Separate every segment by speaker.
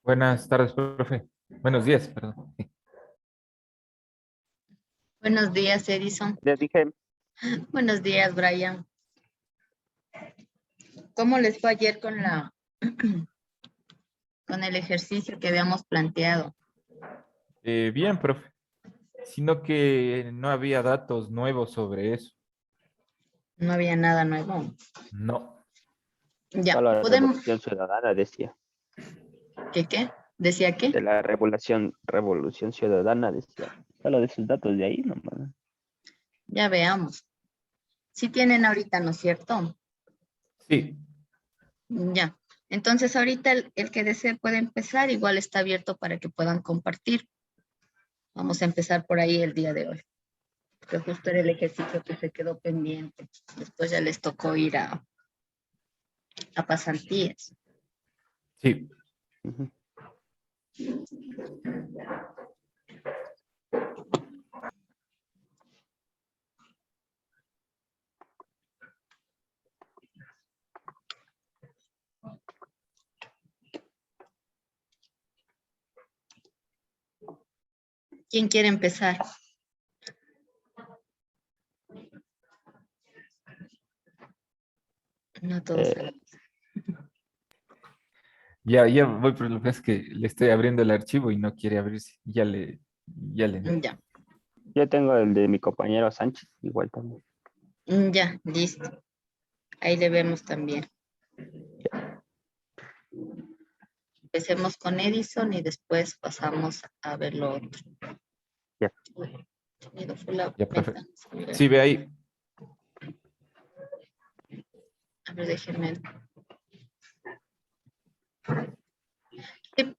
Speaker 1: Buenas tardes, profe. Buenos días, perdón.
Speaker 2: Buenos días, Edison.
Speaker 3: Les dije,
Speaker 2: Buenos días, Brian. ¿Cómo les fue ayer con con el ejercicio que habíamos planteado?
Speaker 1: Bien, profe. Sino que no había datos nuevos sobre eso.
Speaker 2: No había nada nuevo.
Speaker 1: No.
Speaker 2: Ya,
Speaker 3: solo la
Speaker 2: podemos.
Speaker 3: revolución ciudadana decía.
Speaker 2: ¿Qué? ¿Decía qué?
Speaker 3: De la revolución ciudadana decía. Solo de esos datos de ahí nomás.
Speaker 2: Ya veamos. Sí tienen ahorita, ¿no es cierto?
Speaker 1: Sí.
Speaker 2: Ya. Entonces ahorita el que desee puede empezar. Igual está abierto para que puedan compartir. Vamos a empezar por ahí el día de hoy. Que justo era el ejercicio que se quedó pendiente. Después ya les tocó ir a pasantías.
Speaker 1: Sí.
Speaker 3: Ujú.
Speaker 2: ¿Quién quiere empezar? No todos.
Speaker 1: Ya voy, pero lo que es que le estoy abriendo el archivo y no quiere abrirse. Ya le metí.
Speaker 2: Ya,
Speaker 3: Yo tengo el de mi compañero Sánchez, igual también.
Speaker 2: ya, listo. Ahí le vemos también. Empecemos con Edison y después pasamos a ver lo otro.
Speaker 3: Ya.
Speaker 2: Sonido full up,
Speaker 1: Ya, profe.
Speaker 2: ventanas.
Speaker 1: Sí, ve ahí.
Speaker 2: A ver, déjenme. Sí,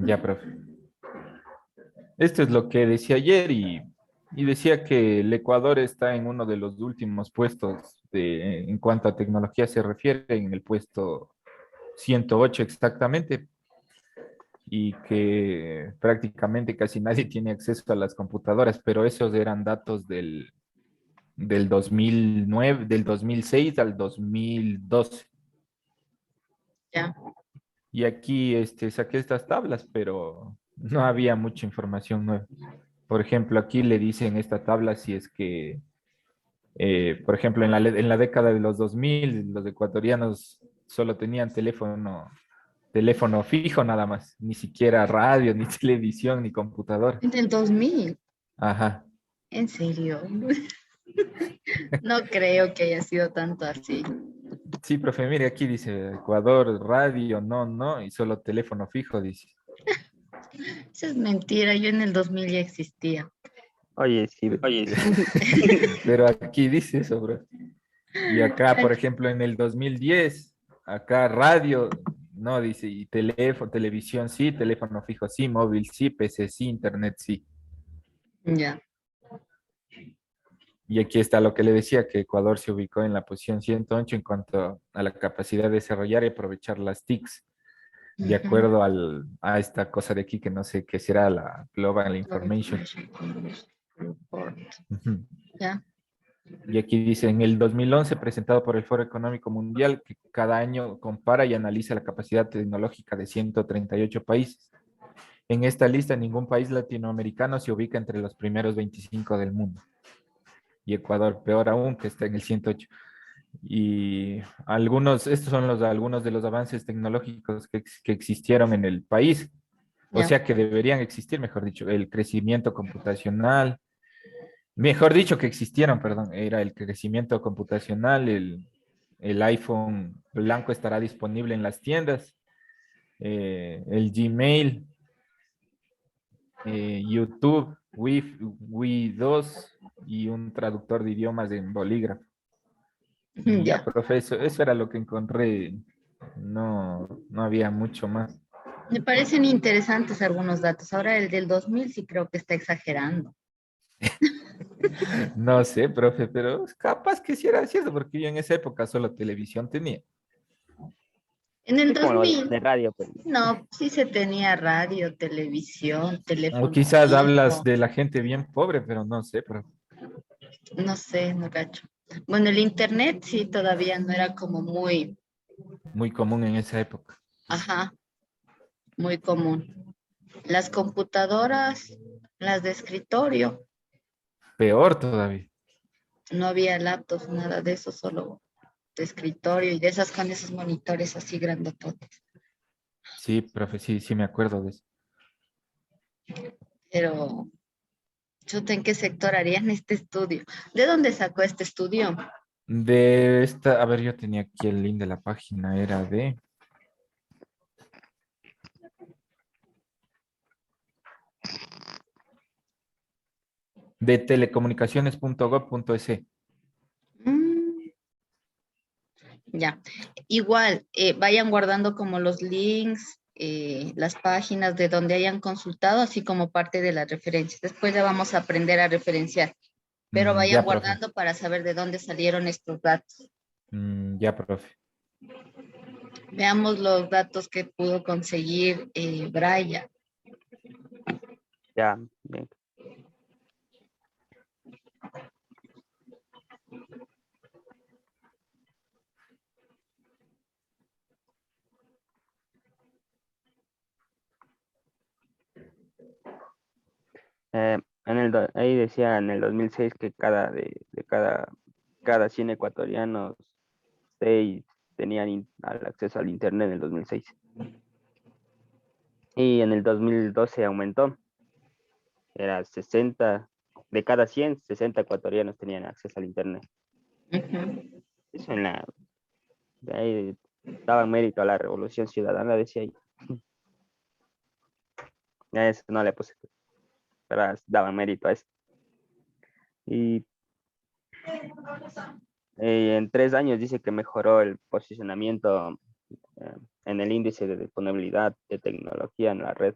Speaker 1: Ya, profe. Esto es lo que decía ayer y decía que el Ecuador está en uno de los últimos puestos en cuanto a tecnología se refiere, en el puesto 108 exactamente, y que prácticamente casi nadie tiene acceso a las computadoras, pero esos eran datos del 2009, del 2006 al 2012.
Speaker 2: ya.
Speaker 1: Y aquí saqué estas tablas, pero no había mucha información nueva. Por ejemplo, aquí le dicen esta tabla si es que, por ejemplo, en la década de los 2000 los ecuatorianos solo tenían teléfono fijo nada más, ni siquiera radio, ni televisión, ni computadora.
Speaker 2: En el 2000.
Speaker 1: Ajá.
Speaker 2: ¿En serio? No creo que haya sido tanto así.
Speaker 1: Sí, profe, mire, aquí dice Ecuador, radio, no, y solo teléfono fijo, dice.
Speaker 2: Eso es mentira. Yo en el 2000 ya existía.
Speaker 3: Oye, sí.
Speaker 1: Pero aquí dice eso, bro. Y acá, por
Speaker 2: Ay,
Speaker 1: ejemplo, en el 2010, acá radio, no, dice, y teléfono, televisión sí, teléfono fijo sí, móvil sí, PC sí, internet sí.
Speaker 2: ya.
Speaker 1: Y aquí está lo que le decía, que Ecuador se ubicó en la posición 108 en cuanto a la capacidad de desarrollar y aprovechar las TICs, de
Speaker 2: Ujú.
Speaker 1: acuerdo a esta cosa de aquí que no sé qué será la Global Information.
Speaker 2: Report.
Speaker 1: Ujú.
Speaker 2: Ya.
Speaker 1: Y aquí dice, en el 2011, presentado por el Foro Económico Mundial, que cada año compara y analiza la capacidad tecnológica de 138 países. En esta lista, ningún país latinoamericano se ubica entre los primeros 25 del mundo. Y Ecuador, peor aún, que está en el 108. Y estos son algunos de los avances tecnológicos que existieron en el país, o
Speaker 2: Ya.
Speaker 1: sea, que deberían existir, mejor dicho, el crecimiento computacional, mejor dicho, que existieron, perdón, era el crecimiento computacional, el iPhone blanco estará disponible en las tiendas, el Gmail, YouTube, Wii 2 y un traductor de idiomas en bolígrafo. Y ya,
Speaker 2: Ya.
Speaker 1: profe, eso era lo que encontré. No había mucho más.
Speaker 2: Me parecen interesantes algunos datos. Ahora el del 2000 sí creo que está exagerando.
Speaker 1: No sé, profe, pero capaz que sí era cierto, porque yo en esa época solo televisión tenía.
Speaker 2: En el
Speaker 3: Sí, como lo
Speaker 2: 2000,
Speaker 3: de radio, pues.
Speaker 2: no, sí se tenía radio, televisión,
Speaker 1: O
Speaker 2: teléfono
Speaker 1: quizás hablas
Speaker 2: fijo,
Speaker 1: de la gente bien pobre, pero no sé, pero
Speaker 2: no sé, no cacho. Bueno, el internet sí todavía no era como muy,
Speaker 1: muy común en esa época.
Speaker 2: Ajá, muy común. Las computadoras, las de escritorio,
Speaker 1: Peor todavía.
Speaker 2: no había laptops, nada de eso, solo de escritorio y de esas con esos monitores así grandototes.
Speaker 1: Sí, profe, sí, sí me acuerdo de eso.
Speaker 2: Pero, chuta, ¿en qué sector harían este estudio? ¿De dónde sacó este estudio?
Speaker 1: De esta, a ver, yo tenía aquí el link de la página, era de telecomunicaciones.gov.es.
Speaker 2: Mm, ya, igual, vayan guardando como los links, las páginas de donde hayan consultado, así como parte de las referencias. Después ya vamos a aprender a referenciar, pero vayan
Speaker 1: Ya, profe.
Speaker 2: guardando para saber de dónde salieron estos datos.
Speaker 1: Ya, profe.
Speaker 2: Veamos los datos que pudo conseguir Brian.
Speaker 3: Ya, bien. Ahí decía en el 2006 que cada 100 ecuatorianos, 6 tenían acceso al internet en el 2006. Y en el 2012 aumentó, era 60, de cada 100, 60 ecuatorianos tenían acceso al internet.
Speaker 2: Ujú.
Speaker 3: Eso de ahí daban mérito a la revolución ciudadana, decía ahí. A eso no le puse, pero daban mérito a eso. Y en 3 años dice que mejoró el posicionamiento en el índice de disponibilidad de tecnología en la red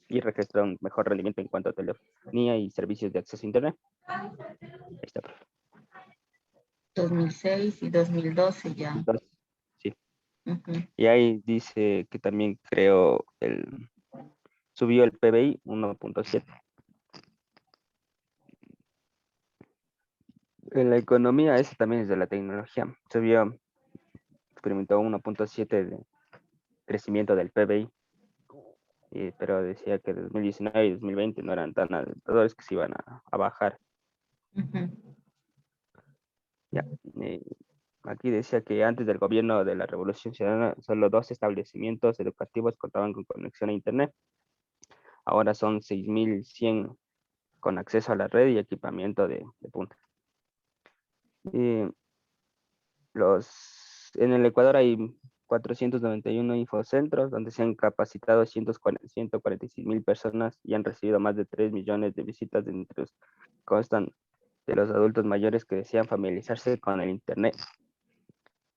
Speaker 3: y registró un mejor rendimiento en cuanto a telefonía y servicios de acceso a internet. Ahí está, profe.
Speaker 2: 2006 y 2012 ya.
Speaker 3: Entonces, sí.
Speaker 2: Ujú.
Speaker 3: Y ahí dice que también subió el PBI 1.7. En la economía, ese también es de la tecnología. Experimentó 1.7 de crecimiento del PBI, pero decía que 2019 y 2020 no eran tan alentadores, que se iban a bajar.
Speaker 2: Ujú.
Speaker 3: Ya. Aquí decía que antes del gobierno de la Revolución Ciudadana, solo 2 establecimientos educativos contaban con conexión a Internet. Ahora son 6.100 con acceso a la red y equipamiento de punta. Y en el Ecuador hay 491 infocentros donde se han capacitado 146.000 personas y han recibido más de 3 millones de visitas, entre los que constan de los adultos mayores que desean familiarizarse con el Internet.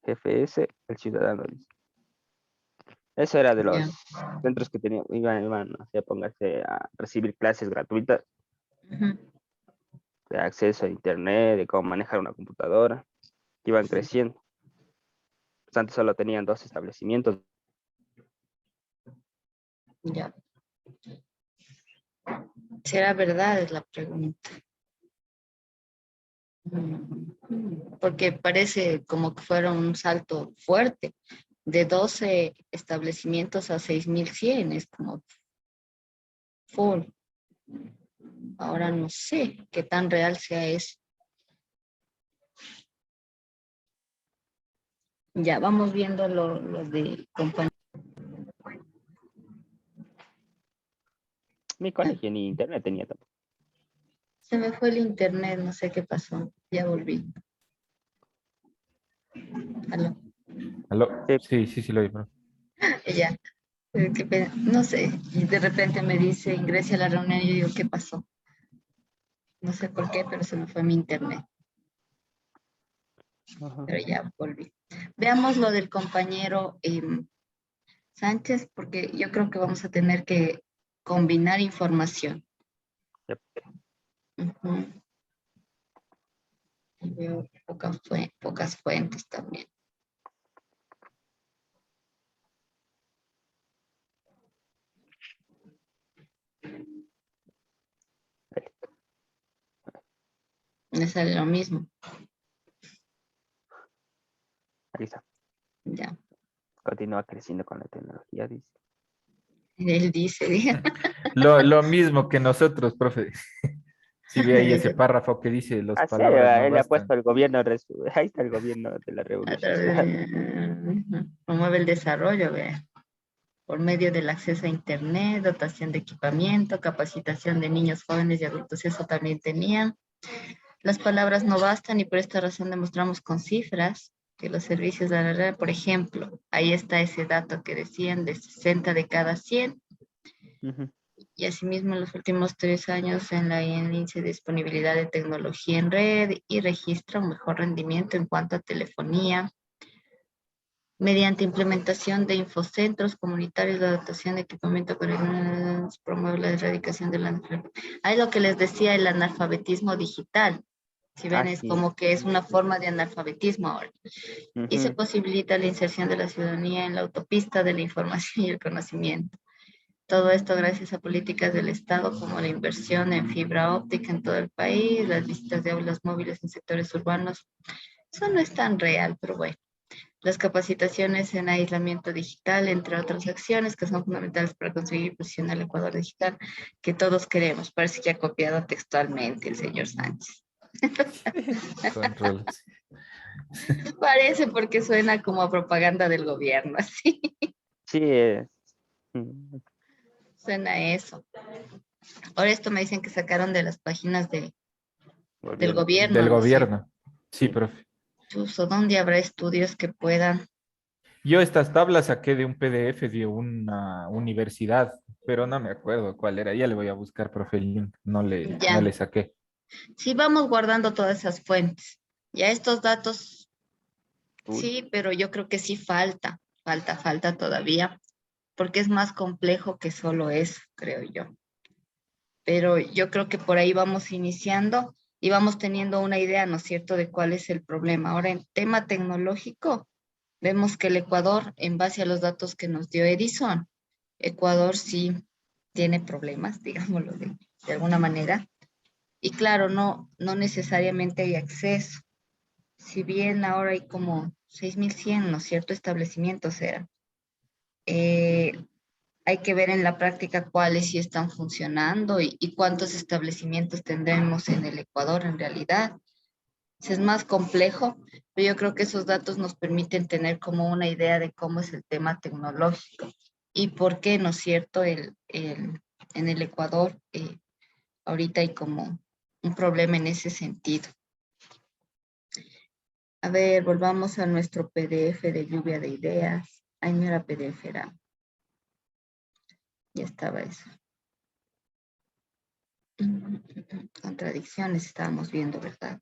Speaker 3: GPS, el ciudadano, dice. Eso era de
Speaker 2: Ya.
Speaker 3: los centros que iban a ponerse a recibir clases gratuitas
Speaker 2: Ujú.
Speaker 3: de acceso a Internet, de cómo manejar una computadora, que iban creciendo. Pues antes solo tenían 2 establecimientos.
Speaker 2: Ya. ¿Será verdad? Es la pregunta. Porque parece como que fuera un salto fuerte, de 12 establecimientos a 6.100, es como full. Ahora no sé qué tan real sea eso. Ya vamos viendo lo de compañía.
Speaker 3: Mi colegio ni Internet tenía tampoco.
Speaker 2: Se me fue el internet, no sé qué pasó. Ya volví. Aló.
Speaker 1: ¿Aló?
Speaker 3: Sí,
Speaker 1: Sí, sí, sí lo vi, profe.
Speaker 2: Ya. No sé. Y de repente me dice, ingrese a la reunión y yo digo, ¿qué pasó? No sé por qué, pero se me fue mi internet.
Speaker 3: ajá.
Speaker 2: Pero ya volví. Veamos lo del compañero Sánchez, porque yo creo que vamos a tener que combinar información.
Speaker 3: Yep.
Speaker 2: Ujú. Y veo pocas fuentes también. Me sale lo mismo.
Speaker 3: Ahí está.
Speaker 2: Ya.
Speaker 3: Continúa. no va creciendo con la tecnología, dice.
Speaker 2: Él dice,
Speaker 1: Lo mismo que nosotros, profe. Si ve ahí ese párrafo que dice, las
Speaker 3: Ah, serio,
Speaker 1: palabras no
Speaker 3: él le ha
Speaker 1: bastan.
Speaker 3: puesto el gobierno, ahí está el gobierno de la
Speaker 2: a
Speaker 3: revolución.
Speaker 2: través promueve el desarrollo, vea, por medio del acceso a Internet, dotación de equipamiento, capacitación de niños, jóvenes y adultos, eso también tenían. Las palabras no bastan y por esta razón demostramos con cifras que los servicios de la red, por ejemplo, ahí está ese dato que decían de 60 de cada 100
Speaker 3: Ujú.
Speaker 2: y asimismo en los últimos 3 años en el índice de disponibilidad de tecnología en red y registra un mejor rendimiento en cuanto a telefonía, mediante implementación de infocentros comunitarios, la dotación de equipamiento para promover la erradicación del analfabetismo. Ahí lo que les decía, el analfabetismo digital. Si ven,
Speaker 3: Ah,
Speaker 2: es
Speaker 3: sí.
Speaker 2: como que es una forma de analfabetismo ahora. Y se
Speaker 3: Ujú.
Speaker 2: posibilita la inserción de la ciudadanía en la autopista de la información y el conocimiento. Todo esto gracias a políticas del Estado como la inversión en fibra óptica en todo el país, las visitas de aulas móviles en sectores urbanos. Eso no es tan real, pero bueno. Las capacitaciones en aislamiento digital, entre otras acciones que son fundamentales para conseguir posicionar el Ecuador digital que todos queremos. Parece que ha copiado textualmente el señor Sánchez.
Speaker 1: Control.
Speaker 2: Parece porque suena como a propaganda del gobierno, así.
Speaker 3: Sí, mm,
Speaker 2: Suena eso. Ahora esto me dicen que sacaron de las páginas del
Speaker 3: gobierno.
Speaker 2: gobierno,
Speaker 1: Del
Speaker 2: ¿no es cierto?
Speaker 1: gobierno. Sí,
Speaker 3: Sí.
Speaker 1: profe.
Speaker 2: Chuso, ¿dónde habrá estudios que puedan?
Speaker 1: Yo estas tablas saqué de un PDF de una universidad, pero no me acuerdo cuál era. Ya le voy a buscar, profe, el link. No
Speaker 2: Ya,
Speaker 1: le saqué.
Speaker 2: sí vamos guardando todas esas fuentes. Ya estos datos,
Speaker 3: Uy,
Speaker 2: sí, pero yo creo que sí falta todavía, porque es más complejo que solo eso, creo yo. Pero yo creo que por ahí vamos iniciando y vamos teniendo una idea, ¿no es cierto?, de cuál es el problema. Ahora, en tema tecnológico, vemos que el Ecuador, en base a los datos que nos dio Edison, Ecuador sí tiene problemas, digámoslo de alguna manera. Y claro, no necesariamente hay acceso. Si bien ahora hay como 6.100, ¿no es cierto?, establecimientos era. Eh, Hay que ver en la práctica cuáles sí están funcionando y cuántos establecimientos tendremos en el Ecuador en realidad. Es más complejo, pero yo creo que esos datos nos permiten tener como una idea de cómo es el tema tecnológico y por qué, ¿no es cierto?, en el Ecuador ahorita hay como un problema en ese sentido. A ver, volvamos a nuestro PDF de lluvia de ideas. Ay, no era PDF, ya estaba eso. Contradicciones estábamos viendo, ¿verdad?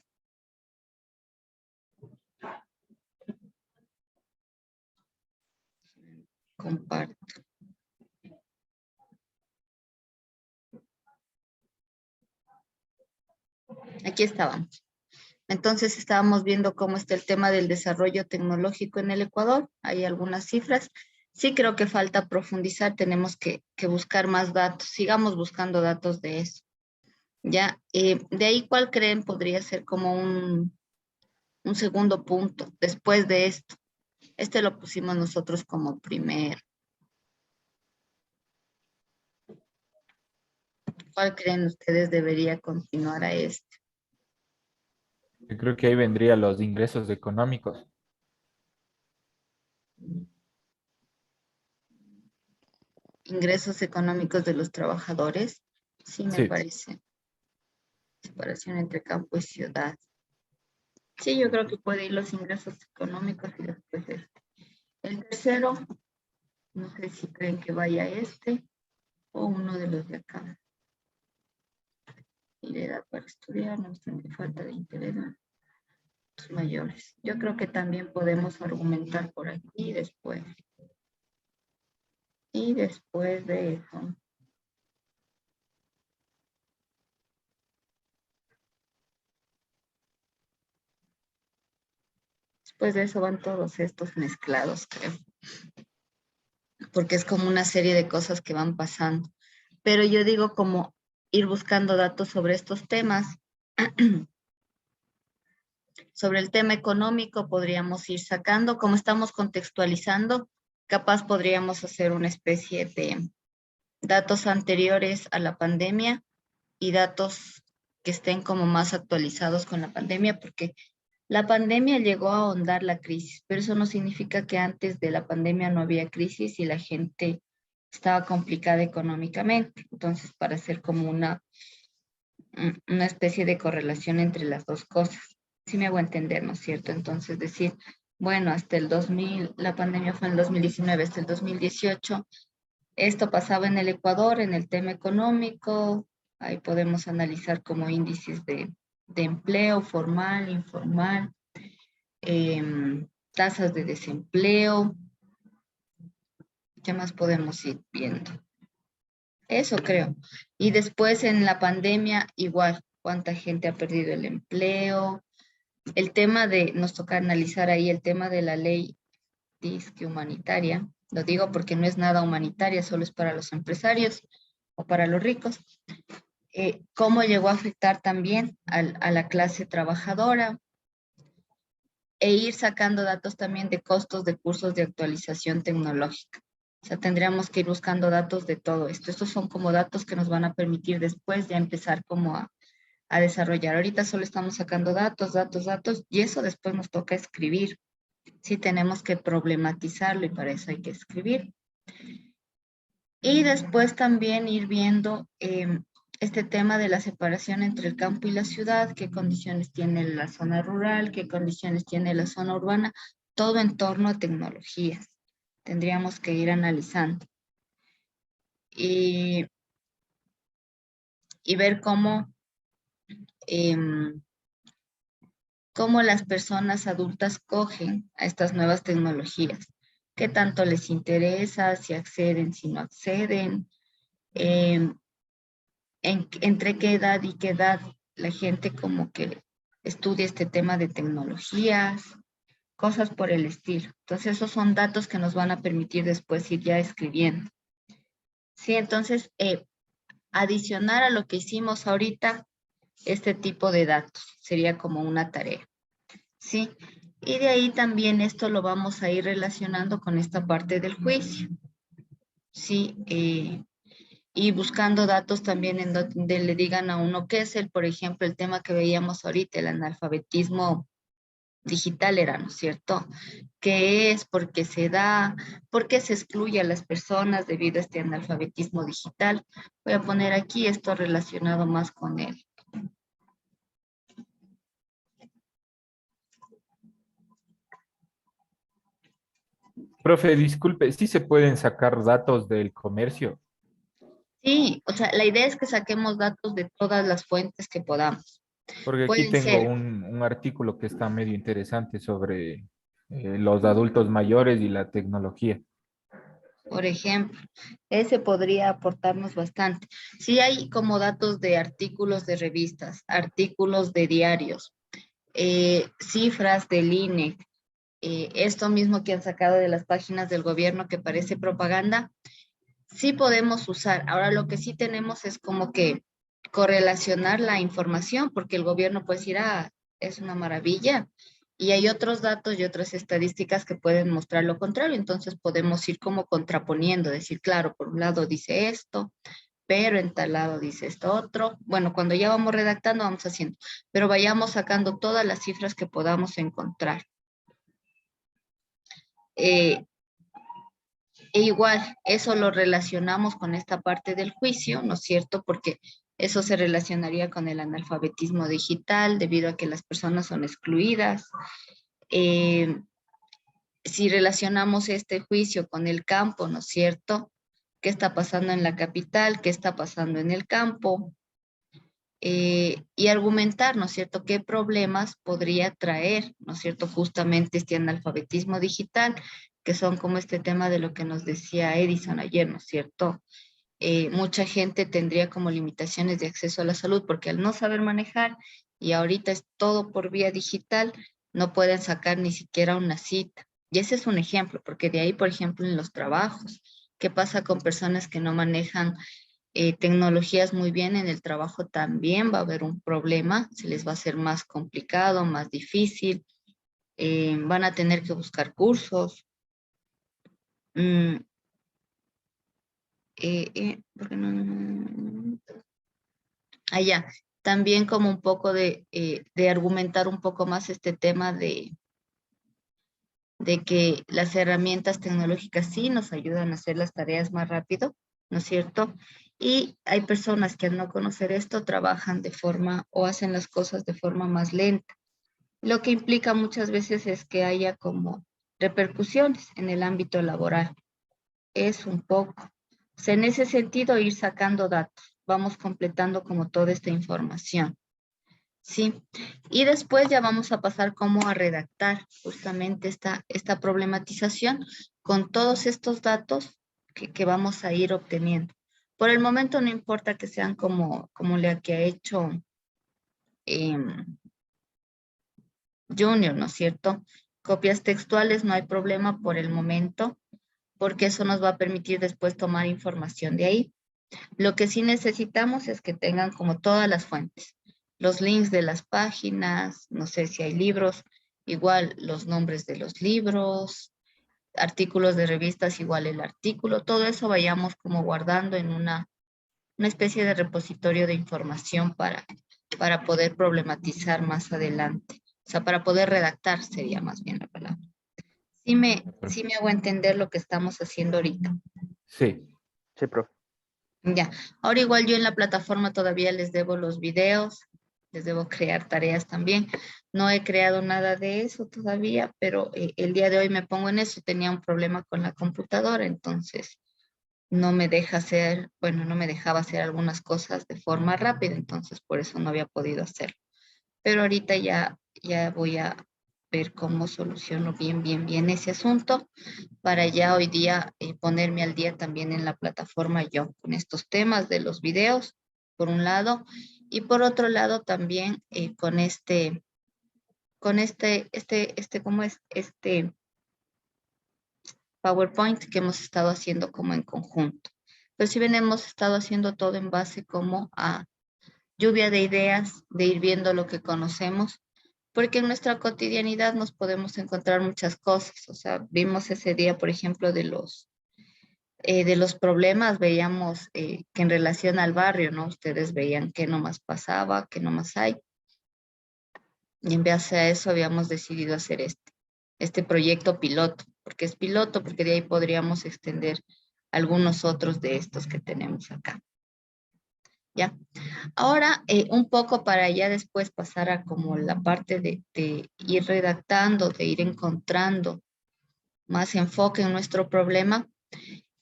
Speaker 2: Comparto. Aquí estábamos. Entonces estábamos viendo cómo está el tema del desarrollo tecnológico en el Ecuador. Hay algunas cifras. Sí creo que falta profundizar. Tenemos que buscar más datos. Sigamos buscando datos de eso. Ya, de ahí, ¿cuál creen podría ser como un segundo punto después de esto? Este lo pusimos nosotros como primero. ¿Cuál creen ustedes debería continuar a este?
Speaker 1: Yo creo que ahí vendrían los ingresos económicos.
Speaker 2: Ingresos económicos de los trabajadores. Sí, me
Speaker 1: Sí.
Speaker 2: parece. Separación entre campo y ciudad. Sí, yo creo que puede ir los ingresos económicos y después este. El tercero, no sé si creen que vaya este o uno de los de acá. Y la edad para estudiar, no obstante falta de interés en los mayores. Yo creo que también podemos argumentar por aquí después. Y después de eso, van todos estos mezclados, creo. Porque es como una serie de cosas que van pasando. Pero yo digo como ir buscando datos sobre estos temas. Sobre el tema económico podríamos ir sacando, como estamos contextualizando, capaz podríamos hacer una especie de datos anteriores a la pandemia y datos que estén como más actualizados con la pandemia, porque la pandemia llegó a ahondar la crisis, pero eso no significa que antes de la pandemia no había crisis y la gente estaba complicada económicamente. Entonces, para hacer como una especie de correlación entre las dos cosas. Sí me hago entender, ¿no es cierto? Entonces, decir, bueno, hasta el 2000, la pandemia fue en el 2019, hasta el 2018, esto pasaba en el Ecuador, en el tema económico, ahí podemos analizar como índices de empleo formal, informal, tasas de desempleo, ¿qué más podemos ir viendo? Eso creo. Y después en la pandemia, igual, cuánta gente ha perdido el empleo. El tema nos toca analizar ahí el tema de la ley disque humanitaria. Lo digo porque no es nada humanitaria, solo es para los empresarios o para los ricos. Cómo llegó a afectar también a la clase trabajadora e ir sacando datos también de costos de cursos de actualización tecnológica. O sea, tendríamos que ir buscando datos de todo esto. Estos son como datos que nos van a permitir después ya empezar como a desarrollar. Ahorita solo estamos sacando datos, datos, datos, y eso después nos toca escribir. Sí, tenemos que problematizarlo y para eso hay que escribir. Y después también ir viendo este tema de la separación entre el campo y la ciudad, qué condiciones tiene la zona rural, qué condiciones tiene la zona urbana, todo en torno a tecnologías. Tendríamos que ir analizando. Y ver cómo las personas adultas cogen a estas nuevas tecnologías. ¿Qué tanto les interesa? Si acceden, si no acceden. Entre qué edad y qué edad la gente como que estudia este tema de tecnologías, cosas por el estilo. Entonces, esos son datos que nos van a permitir después ir ya escribiendo. Sí, entonces, adicionar a lo que hicimos ahorita, este tipo de datos sería como una tarea. Sí, y de ahí también esto lo vamos a ir relacionando con esta parte del juicio. Sí, y buscando datos también en donde le digan a uno qué es por ejemplo, el tema que veíamos ahorita, el analfabetismo digital era, ¿no es cierto? ¿Qué es? ¿Por qué se da? ¿Por qué se excluye a las personas debido a este analfabetismo digital? Voy a poner aquí esto relacionado más con él.
Speaker 1: Profe, disculpe, ¿sí se pueden sacar datos del comercio?
Speaker 2: Sí, o sea, la idea es que saquemos datos de todas las fuentes que podamos.
Speaker 1: Porque aquí
Speaker 2: Pueden
Speaker 1: tengo
Speaker 2: ser,
Speaker 1: un artículo que está medio interesante sobre los adultos mayores y la tecnología.
Speaker 2: por ejemplo, ese podría aportarnos bastante. Sí hay como datos de artículos de revistas, artículos de diarios, cifras del INE, esto mismo que han sacado de las páginas del gobierno que parece propaganda, sí podemos usar. Ahora lo que sí tenemos es como que correlacionar la información, porque el gobierno puede decir, ah, es una maravilla, y hay otros datos y otras estadísticas que pueden mostrar lo contrario, entonces podemos ir como contraponiendo, decir, claro, por un lado dice esto, pero en tal lado dice esto otro. Bueno, cuando ya vamos redactando, vamos haciendo, pero vayamos sacando todas las cifras que podamos encontrar. Eh, E igual, eso lo relacionamos con esta parte del juicio, ¿no es cierto? Porque eso se relacionaría con el analfabetismo digital debido a que las personas son excluidas. Eh, si relacionamos este juicio con el campo, ¿no es cierto? ¿Qué está pasando en la capital? ¿Qué está pasando en el campo? Y argumentar, ¿no es cierto?, qué problemas podría traer, ¿no es cierto?, justamente este analfabetismo digital, que son como este tema de lo que nos decía Edison ayer, ¿no es cierto? Mucha gente tendría como limitaciones de acceso a la salud porque al no saber manejar y ahorita es todo por vía digital, no pueden sacar ni siquiera una cita. Y ese es un ejemplo, porque de ahí, por ejemplo, en los trabajos, ¿qué pasa con personas que no manejan tecnologías muy bien? En el trabajo también va a haber un problema, se les va a hacer más complicado, más difícil, van a tener que buscar cursos. mm, porque no. Allá, también como un poco de argumentar un poco más este tema de que las herramientas tecnológicas sí nos ayudan a hacer las tareas más rápido, ¿no es cierto? Y hay personas que al no conocer esto trabajan de forma o hacen las cosas de forma más lenta. Lo que implica muchas veces es que haya como repercusiones en el ámbito laboral. Es un poco. O sea, en ese sentido, ir sacando datos. Vamos completando como toda esta información. Sí, y después ya vamos a pasar como a redactar justamente esta problematización con todos estos datos que vamos a ir obteniendo. Por el momento no importa que sean como la que ha hecho Junior, ¿no es cierto? Copias textuales no hay problema por el momento, porque eso nos va a permitir después tomar información de ahí. Lo que sí necesitamos es que tengan como todas las fuentes, los links de las páginas, no sé si hay libros, igual los nombres de los libros, artículos de revistas, igual el artículo, todo eso vayamos como guardando en una especie de repositorio de información para poder problematizar más adelante. O sea, para poder redactar sería más bien la palabra. Sí me hago entender lo que estamos haciendo ahorita.
Speaker 1: Sí,
Speaker 3: Sí, profe.
Speaker 2: Ya, ahora igual yo en la plataforma todavía les debo los videos, les debo crear tareas también. No he creado nada de eso todavía, pero el día de hoy me pongo en eso. Tenía un problema con la computadora, entonces no me deja hacer, bueno, no me dejaba hacer algunas cosas de forma rápida, entonces por eso no había podido hacerlo. Pero ahorita ya voy a ver cómo soluciono bien ese asunto para ya hoy día ponerme al día también en la plataforma yo con estos temas de los videos, por un lado, y por otro lado también ¿cómo es? Este PowerPoint que hemos estado haciendo como en conjunto. Pero si bien hemos estado haciendo todo en base como a lluvia de ideas, de ir viendo lo que conocemos, porque en nuestra cotidianidad nos podemos encontrar muchas cosas. O sea, vimos ese día, por ejemplo, de los problemas, veíamos que en relación al barrio, ¿no? Ustedes veían qué nomás pasaba, qué nomás hay. Y en base a eso habíamos decidido hacer este proyecto piloto. Porque es piloto, porque de ahí podríamos extender algunos otros de estos que tenemos acá. ¿Ya? Ahora, un poco para ya después pasar a como la parte de ir redactando, de ir encontrando más enfoque en nuestro problema.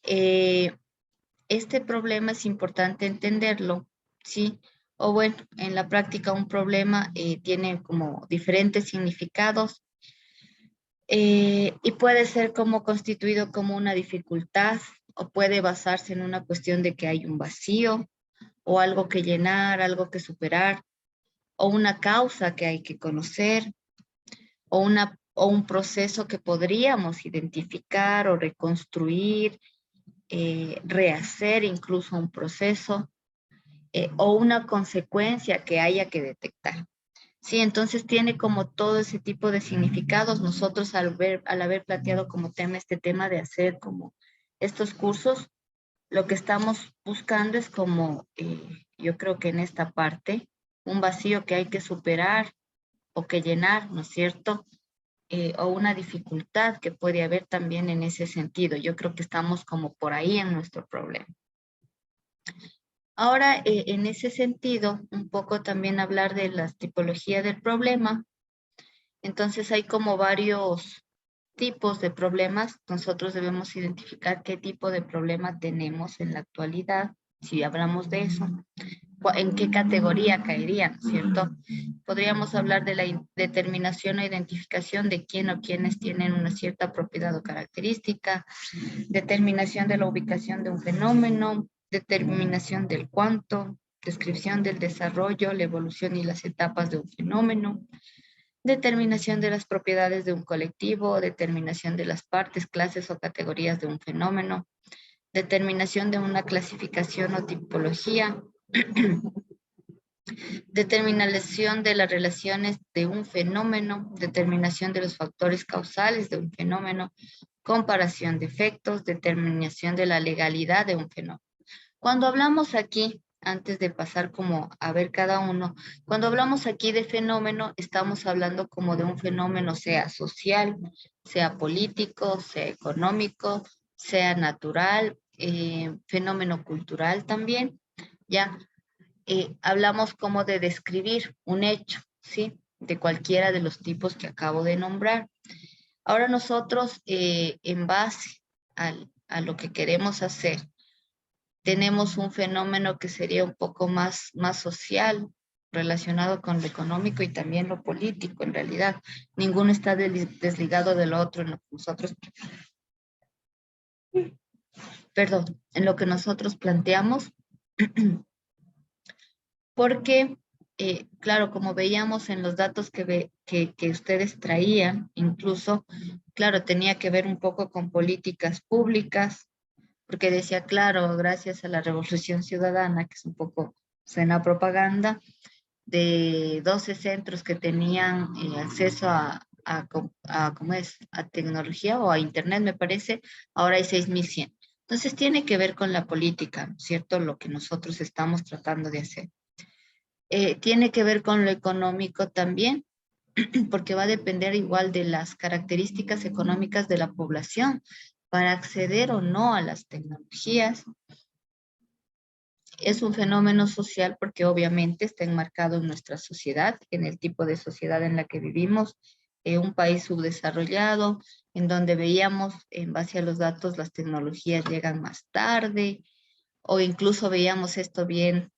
Speaker 2: Este problema es importante entenderlo, ¿sí? O bueno, en la práctica un problema tiene como diferentes significados y puede ser como constituido como una dificultad o puede basarse en una cuestión de que hay un vacío o algo que llenar, algo que superar o una causa que hay que conocer o un proceso que podríamos identificar o reconstruir, rehacer incluso un proceso o una consecuencia que haya que detectar. Sí, entonces tiene como todo ese tipo de significados. Nosotros al haber planteado como tema este tema de hacer como estos cursos, lo que estamos buscando es como, yo creo que en esta parte, un vacío que hay que superar o que llenar, ¿no es cierto? O una dificultad que puede haber también en ese sentido. Yo creo que estamos como por ahí en nuestro problema. Ahora, en ese sentido, un poco también hablar de las tipologías del problema. Entonces, hay como varios tipos de problemas. Nosotros debemos identificar qué tipo de problema tenemos en la actualidad, si hablamos de eso, en qué categoría caería, ¿cierto? Podríamos hablar de la determinación o identificación de quién o quiénes tienen una cierta propiedad o característica, determinación de la ubicación de un fenómeno, determinación del cuánto, descripción del desarrollo, la evolución y las etapas de un fenómeno, determinación de las propiedades de un colectivo, determinación de las partes, clases o categorías de un fenómeno, determinación de una clasificación o tipología, determinación de las relaciones de un fenómeno, determinación de los factores causales de un fenómeno, comparación de efectos, determinación de la legalidad de un fenómeno. Cuando hablamos aquí, antes de pasar como a ver cada uno, cuando hablamos aquí de fenómeno, estamos hablando como de un fenómeno, sea social, sea político, sea económico, sea natural, fenómeno cultural también, ¿ya? Hablamos como de describir un hecho, ¿sí? De cualquiera de los tipos que acabo de nombrar. Ahora nosotros, en base a lo que queremos hacer, tenemos un fenómeno que sería un poco más social, relacionado con lo económico y también lo político, en realidad. Ninguno está desligado del otro en lo que nosotros, perdón, en lo que nosotros planteamos, porque, claro, como veíamos en los datos que ustedes traían, incluso, claro, tenía que ver un poco con políticas públicas, porque decía, claro, gracias a la Revolución Ciudadana, que es un poco, suena a propaganda, de 12 centros que tenían acceso ¿cómo es? A tecnología o a internet, me parece, ahora hay 6.100. Entonces tiene que ver con la política, ¿no es cierto? Lo que nosotros estamos tratando de hacer. Tiene que ver con lo económico también, porque va a depender igual de las características económicas de la población para acceder o no a las tecnologías. Es un fenómeno social porque obviamente está enmarcado en nuestra sociedad, en el tipo de sociedad en la que vivimos, un país subdesarrollado, en donde veíamos, en base a los datos, las tecnologías llegan más tarde, o incluso veíamos esto bien,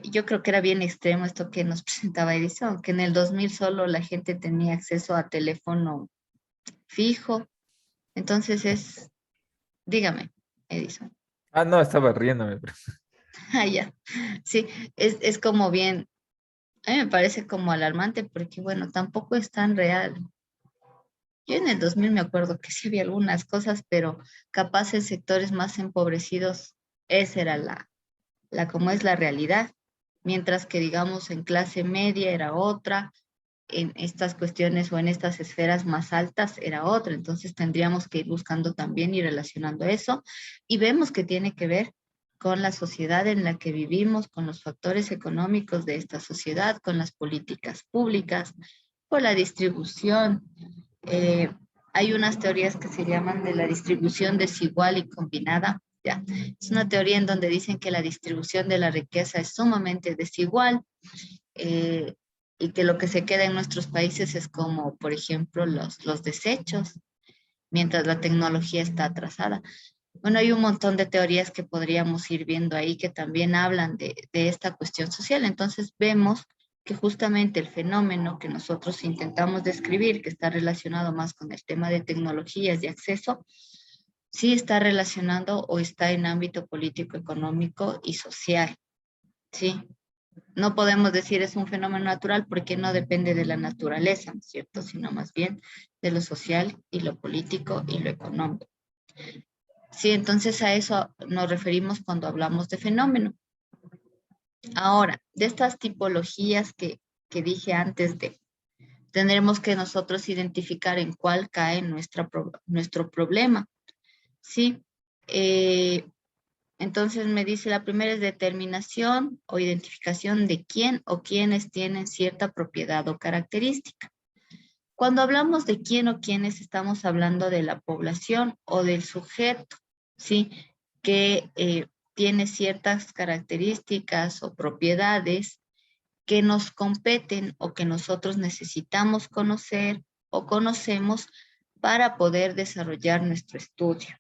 Speaker 2: yo creo que era bien extremo esto que nos presentaba Edison, que en el 2000 solo la gente tenía acceso a teléfono fijo. Entonces dígame, Edison.
Speaker 1: Ah, no, estaba riéndome.
Speaker 2: Ah, ya. Sí, es como bien, a mí me parece como alarmante porque, bueno, tampoco es tan real. Yo en el 2000 me acuerdo que sí había algunas cosas, pero capaz en sectores más empobrecidos, esa era como es la realidad. Mientras que, digamos, en clase media era otra, en estas cuestiones o en estas esferas más altas era otra. Entonces tendríamos que ir buscando también y relacionando eso. Y vemos que tiene que ver con la sociedad en la que vivimos, con los factores económicos de esta sociedad, con las políticas públicas, con la distribución. Eh, Hay unas teorías que se llaman de la distribución desigual y combinada. Ya. Es una teoría en donde dicen que la distribución de la riqueza es sumamente desigual, eh, y que lo que se queda en nuestros países es como, por ejemplo, los desechos, mientras la tecnología está atrasada. Bueno, hay un montón de teorías que podríamos ir viendo ahí que también hablan de esta cuestión social. Entonces vemos que justamente el fenómeno que nosotros intentamos describir, que está relacionado más con el tema de tecnologías y acceso, sí está relacionado o está en ámbito político, económico y social, ¿sí? No podemos decir es un fenómeno natural porque no depende de la naturaleza, ¿no es cierto? Sino más bien de lo social y lo político y lo económico. Sí, entonces a eso nos referimos cuando hablamos de fenómeno. Ahora, de estas tipologías que dije antes tendremos que nosotros identificar en cuál cae nuestro problema, ¿sí? Entonces me dice, la primera es determinación o identificación de quién o quiénes tienen cierta propiedad o característica. Cuando hablamos de quién o quiénes, estamos hablando de la población o del sujeto, ¿sí? Que tiene ciertas características o propiedades que nos competen o que nosotros necesitamos conocer o conocemos para poder desarrollar nuestro estudio.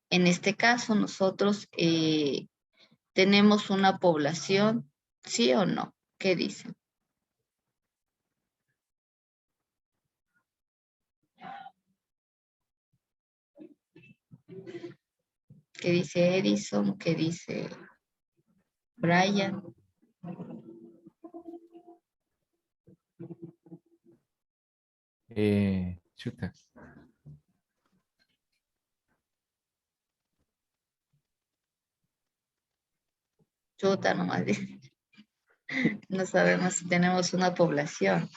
Speaker 2: En este caso, nosotros tenemos una población, ¿sí o no? ¿Qué dicen? ¿Qué dice Edison? ¿Qué dice Brian?
Speaker 1: Chuta.
Speaker 2: Chuta nomás. No sabemos si tenemos una población.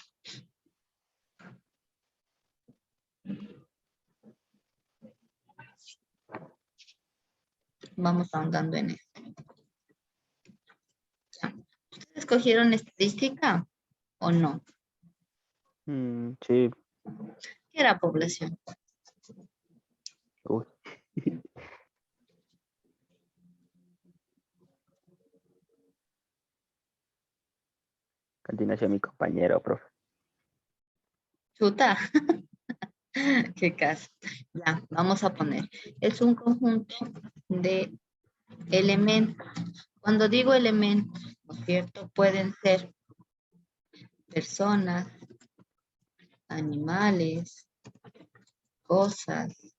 Speaker 2: vamos ahondando en esto. Ya. ¿Ustedes escogieron estadística o no?
Speaker 3: Sí.
Speaker 2: ¿Qué era población?
Speaker 3: Uy. Continuación mi compañero, profe.
Speaker 2: Chuta. Qué caso. Ya, vamos a poner. Es un conjunto de elementos. Cuando digo elementos, ¿no es cierto? Pueden ser personas, animales, cosas,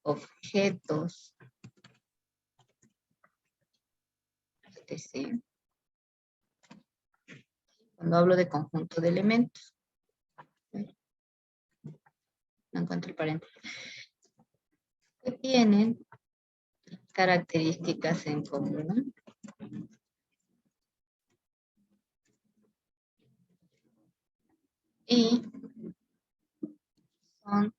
Speaker 2: objetos, etc. Cuando hablo de conjunto de elementos. No encuentro el paréntesis. Que tienen características en común. Y son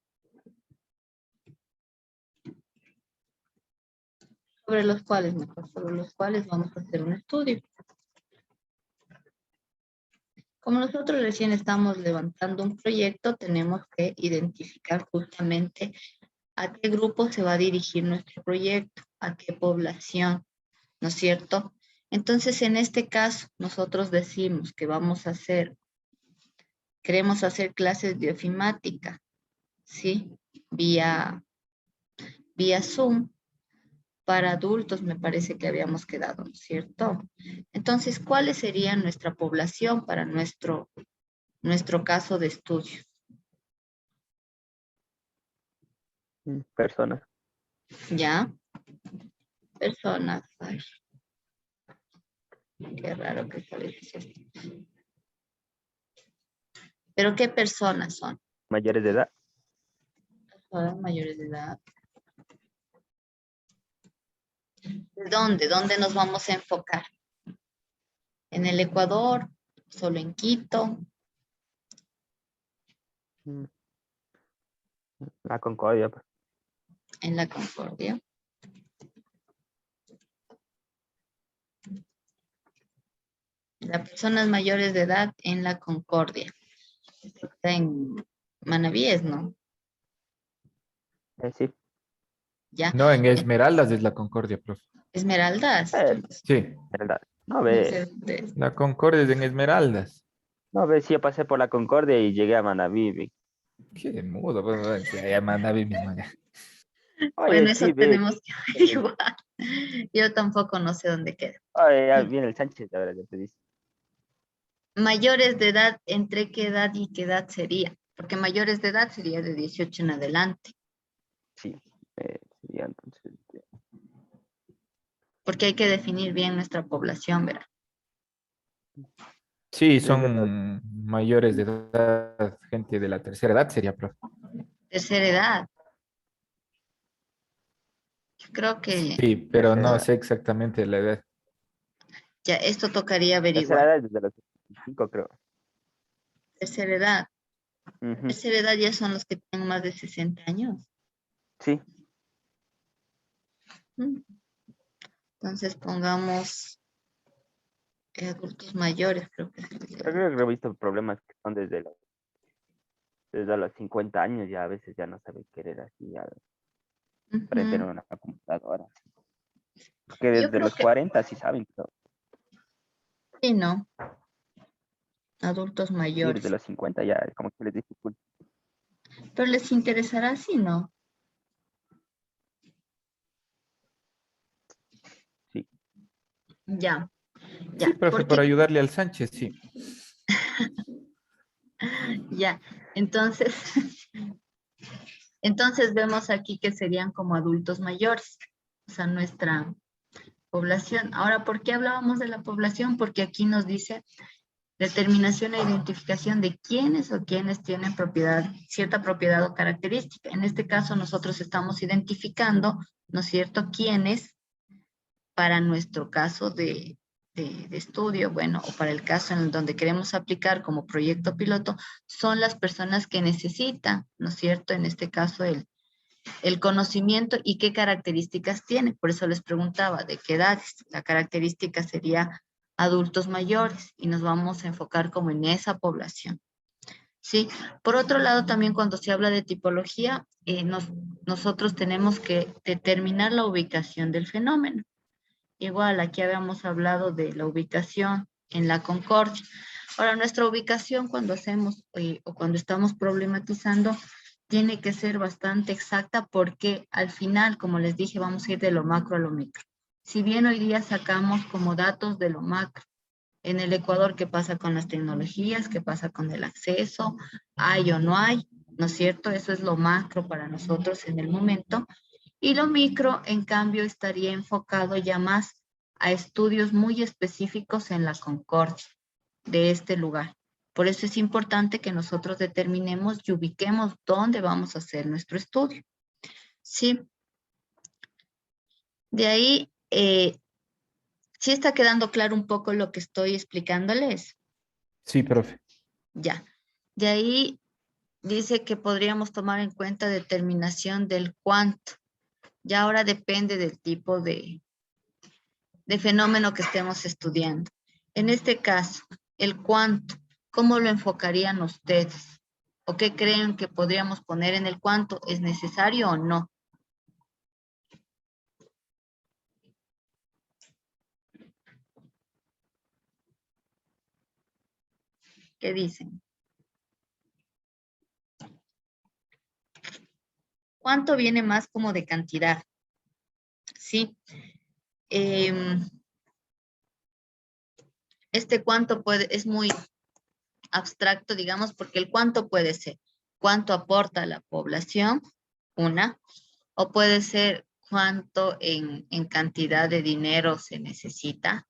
Speaker 2: sobre los cuales, mejor, sobre los cuales vamos a hacer un estudio. Como nosotros recién estamos levantando un proyecto, tenemos que identificar justamente a qué grupo se va a dirigir nuestro proyecto, a qué población, ¿no es cierto? Entonces, en este caso, nosotros decimos que queremos hacer clases de ofimática, ¿sí? Vía Zoom. Para adultos me parece que habíamos quedado, ¿no es cierto? Entonces, ¿cuál sería nuestra población para nuestro caso de estudio?
Speaker 3: Personas.
Speaker 2: ¿Ya? Personas. Ay, qué raro que sale esto. ¿Pero qué personas son?
Speaker 3: Mayores de edad.
Speaker 2: Personas mayores de edad. ¿De dónde? ¿Dónde nos vamos a enfocar? ¿En el Ecuador? ¿Solo en Quito?
Speaker 3: La Concordia. Pues.
Speaker 2: ¿En la Concordia? Las personas mayores de edad en la Concordia. Está en Manavíes, ¿no?
Speaker 3: Sí.
Speaker 2: Ya.
Speaker 1: No, en Esmeraldas es la Concordia, profe.
Speaker 2: Esmeraldas.
Speaker 1: Sí,
Speaker 3: ¿Verdad? No
Speaker 2: No
Speaker 3: ve.
Speaker 2: sé dónde es.
Speaker 1: la Concordia es en Esmeraldas.
Speaker 3: No ve, sí, yo pasé por la Concordia y llegué a Manaví. Ve.
Speaker 1: Qué mudo, pues, si hay Manaví mismo ya.
Speaker 2: Bueno,
Speaker 3: Oye,
Speaker 2: eso
Speaker 3: sí, ve.
Speaker 2: tenemos que averiguar. Yo tampoco no sé dónde queda.
Speaker 3: Oye, ya viene el Sánchez, ahora ya te dice.
Speaker 2: Mayores de edad, ¿entre qué edad y qué edad sería? Porque mayores de edad sería de 18 en adelante.
Speaker 3: Sí. Sería entonces.
Speaker 2: Porque hay que definir bien nuestra población, ¿verdad?
Speaker 1: Sí,
Speaker 3: Desde los
Speaker 1: son mayores de edad, gente de la tercera edad sería, profe.
Speaker 2: Tercera edad. Yo creo que
Speaker 1: Sí, pero
Speaker 3: tercera
Speaker 1: no
Speaker 3: edad.
Speaker 1: sé exactamente la edad.
Speaker 2: ya esto tocaría
Speaker 3: Tercera
Speaker 2: averiguar.
Speaker 3: edad desde los 25, creo.
Speaker 2: Tercera edad.
Speaker 3: Ujú.
Speaker 2: Tercera edad ya son los que tienen más de 60 años.
Speaker 3: Sí.
Speaker 2: Mm. Entonces pongamos adultos mayores, creo que se les
Speaker 3: Pero
Speaker 2: llama.
Speaker 3: creo que he visto problemas que son desde los 50 años, ya a veces ya no saben querer así, ya frente a
Speaker 2: Ujú.
Speaker 3: una computadora. Porque
Speaker 2: Yo
Speaker 3: desde
Speaker 2: creo
Speaker 3: los
Speaker 2: que
Speaker 3: 40 sí saben, pero
Speaker 2: sí, ¿no? Adultos
Speaker 3: sí, desde
Speaker 2: mayores.
Speaker 3: los 50 ya como que les dificulta.
Speaker 2: Pero les interesará, sí, ¿no?
Speaker 3: Sí.
Speaker 2: Ya,
Speaker 1: Sí,
Speaker 2: ya.
Speaker 1: profe, por
Speaker 2: Porque,
Speaker 1: ayudarle al Sánchez, sí.
Speaker 2: ya. Entonces, entonces vemos aquí que serían como adultos mayores. O sea, nuestra población. Ahora, ¿por qué hablábamos de la población? Porque aquí nos dice determinación e identificación de quiénes o quiénes tienen propiedad, cierta propiedad o característica. En este caso, nosotros estamos identificando, ¿no es cierto?, quiénes para nuestro caso de estudio, bueno, o para el caso en donde queremos aplicar como proyecto piloto, son las personas que necesitan, ¿no es cierto?, en este caso el conocimiento y qué características tiene. Por eso les preguntaba de qué edades. La característica sería adultos mayores y nos vamos a enfocar como en esa población. Sí, por otro lado también cuando se habla de tipología, nosotros tenemos que determinar la ubicación del fenómeno. Igual aquí habíamos hablado de la ubicación en la concordia. Ahora, nuestra ubicación cuando hacemos o cuando estamos problematizando tiene que ser bastante exacta porque al final, como les dije, vamos a ir de lo macro a lo micro. Si bien hoy día sacamos como datos de lo macro, en el Ecuador, ¿qué pasa con las tecnologías? ¿Qué pasa con el acceso? ¿Hay o no hay? ¿No es cierto? Eso es lo macro para nosotros en el momento. Y lo micro, en cambio, estaría enfocado ya más a estudios muy específicos en la concordia de este lugar. Por eso es importante que nosotros determinemos y ubiquemos dónde vamos a hacer nuestro estudio. Sí. De ahí, ¿sí está quedando claro un poco lo que estoy explicándoles?
Speaker 1: Sí, profe.
Speaker 2: Ya. De ahí dice que podríamos tomar en cuenta determinación del cuánto. Ya ahora depende del tipo de fenómeno que estemos estudiando. En este caso, el cuánto, ¿cómo lo enfocarían ustedes? ¿O qué creen que podríamos poner en el cuánto? ¿Es necesario o no? ¿Qué dicen? ¿Cuánto viene más como de cantidad? Sí. Este cuánto es muy abstracto, digamos, porque el cuánto puede ser cuánto aporta la población, una, o puede ser cuánto en cantidad de dinero se necesita,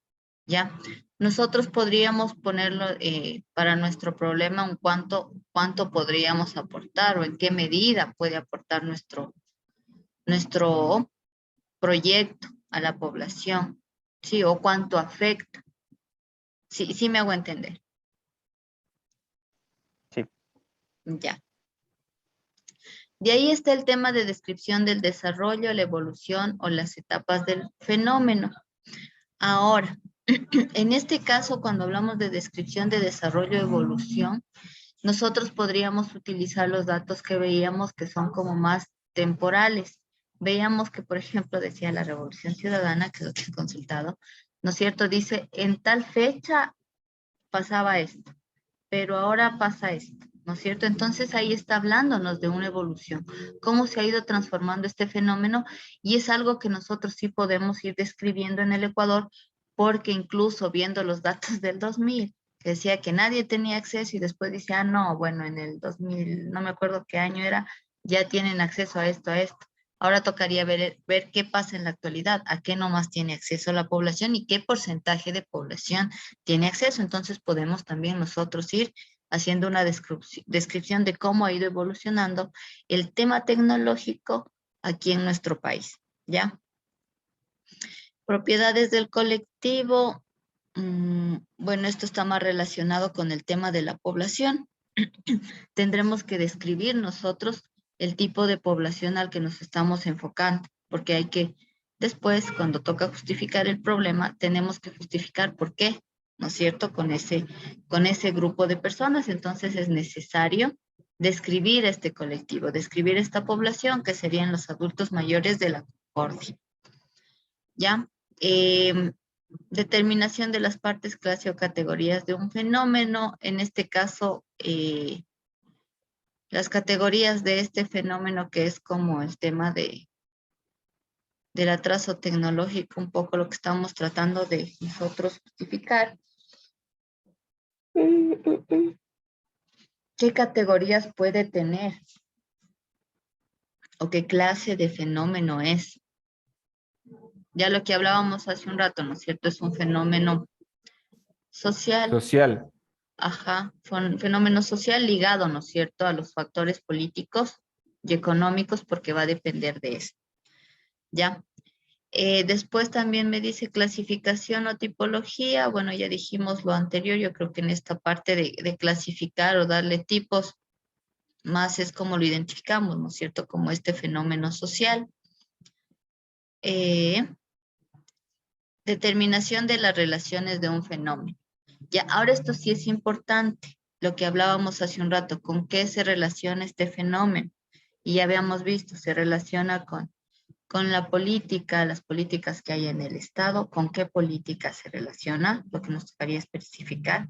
Speaker 2: ¿ya? Nosotros podríamos ponerlo para nuestro problema un cuánto podríamos aportar o en qué medida puede aportar nuestro proyecto a la población, ¿sí? O cuánto afecta. Sí, sí me hago entender.
Speaker 3: Sí.
Speaker 2: Ya. De ahí está el tema de descripción del desarrollo, la evolución o las etapas del fenómeno. Ahora, en este caso, cuando hablamos de descripción de desarrollo o evolución, nosotros podríamos utilizar los datos que veíamos que son como más temporales. Veíamos que, por ejemplo, decía la Revolución Ciudadana, que es lo que he consultado, ¿no es cierto? Dice, en tal fecha pasaba esto, pero ahora pasa esto, ¿no es cierto? Entonces ahí está hablándonos de una evolución, cómo se ha ido transformando este fenómeno y es algo que nosotros sí podemos ir describiendo en el Ecuador porque incluso viendo los datos del 2000, que decía que nadie tenía acceso y después dice, ah, no, bueno, en el 2000, no me acuerdo qué año era, ya tienen acceso a esto, a esto. Ahora tocaría ver qué pasa en la actualidad, a qué nomás tiene acceso la población y qué porcentaje de población tiene acceso. Entonces podemos también nosotros ir haciendo una descripción de cómo ha ido evolucionando el tema tecnológico aquí en nuestro país, ¿ya? Propiedades del colectivo, bueno, esto está más relacionado con el tema de la población. Tendremos que describir nosotros el tipo de población al que nos estamos enfocando, porque hay que, después, cuando toca justificar el problema, tenemos que justificar por qué, ¿no es cierto? Con ese grupo de personas, entonces es necesario describir este colectivo, describir esta población, que serían los adultos mayores de la Concordia, ¿ya? Determinación de las partes, clase o categorías de un fenómeno, en este caso, las categorías de este fenómeno que es como el tema del atraso tecnológico, un poco lo que estamos tratando de nosotros justificar. ¿Qué categorías puede tener? ¿O qué clase de fenómeno es? Ya lo que hablábamos hace un rato, ¿no es cierto? Es un fenómeno social.
Speaker 1: Social.
Speaker 2: Ajá, fue un fenómeno social ligado, ¿no es cierto?, a los factores políticos y económicos porque va a depender de eso. ¿Ya? Después también me dice clasificación o tipología. Bueno, ya dijimos lo anterior, yo creo que en esta parte de clasificar o darle tipos, más es como lo identificamos, ¿no es cierto? Como este fenómeno social. Determinación de las relaciones de un fenómeno. Ya, ahora esto sí es importante, lo que hablábamos hace un rato, con qué se relaciona este fenómeno. Y ya habíamos visto, se relaciona con la política, las políticas que hay en el Estado, con qué política se relaciona, lo que nos tocaría especificar.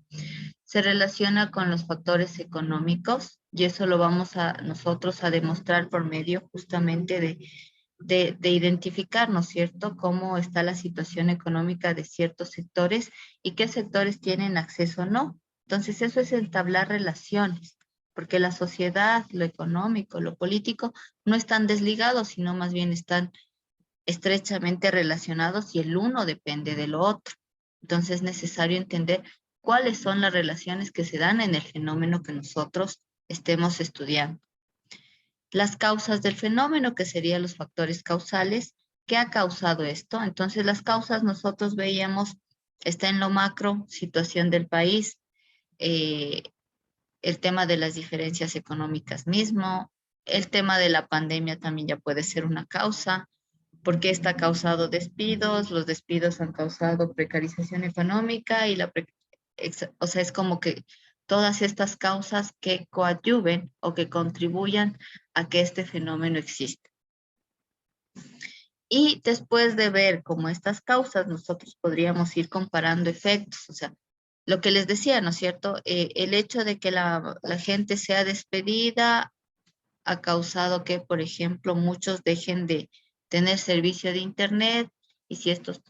Speaker 2: Se relaciona con los factores económicos y eso lo vamos a nosotros a demostrar por medio justamente de identificar, ¿no es cierto?, cómo está la situación económica de ciertos sectores y qué sectores tienen acceso o no. Entonces, eso es entablar relaciones, porque la sociedad, lo económico, lo político, no están desligados, sino más bien están estrechamente relacionados y el uno depende del otro. Entonces, es necesario entender cuáles son las relaciones que se dan en el fenómeno que nosotros estemos estudiando. Las causas del fenómeno, que serían los factores causales, ¿qué ha causado esto? Entonces, las causas nosotros veíamos, está en lo macro, situación del país, el tema de las diferencias económicas mismo, el tema de la pandemia también ya puede ser una causa, porque está ha causado despidos, los despidos han causado precarización económica y o sea, es como que todas estas causas que coadyuven o que contribuyan a que este fenómeno exista. Y después de ver como estas causas, nosotros podríamos ir comparando efectos, o sea, lo que les decía, ¿no es cierto? El hecho de que la gente sea despedida ha causado que, por ejemplo, muchos dejen de tener servicio de Internet y si estos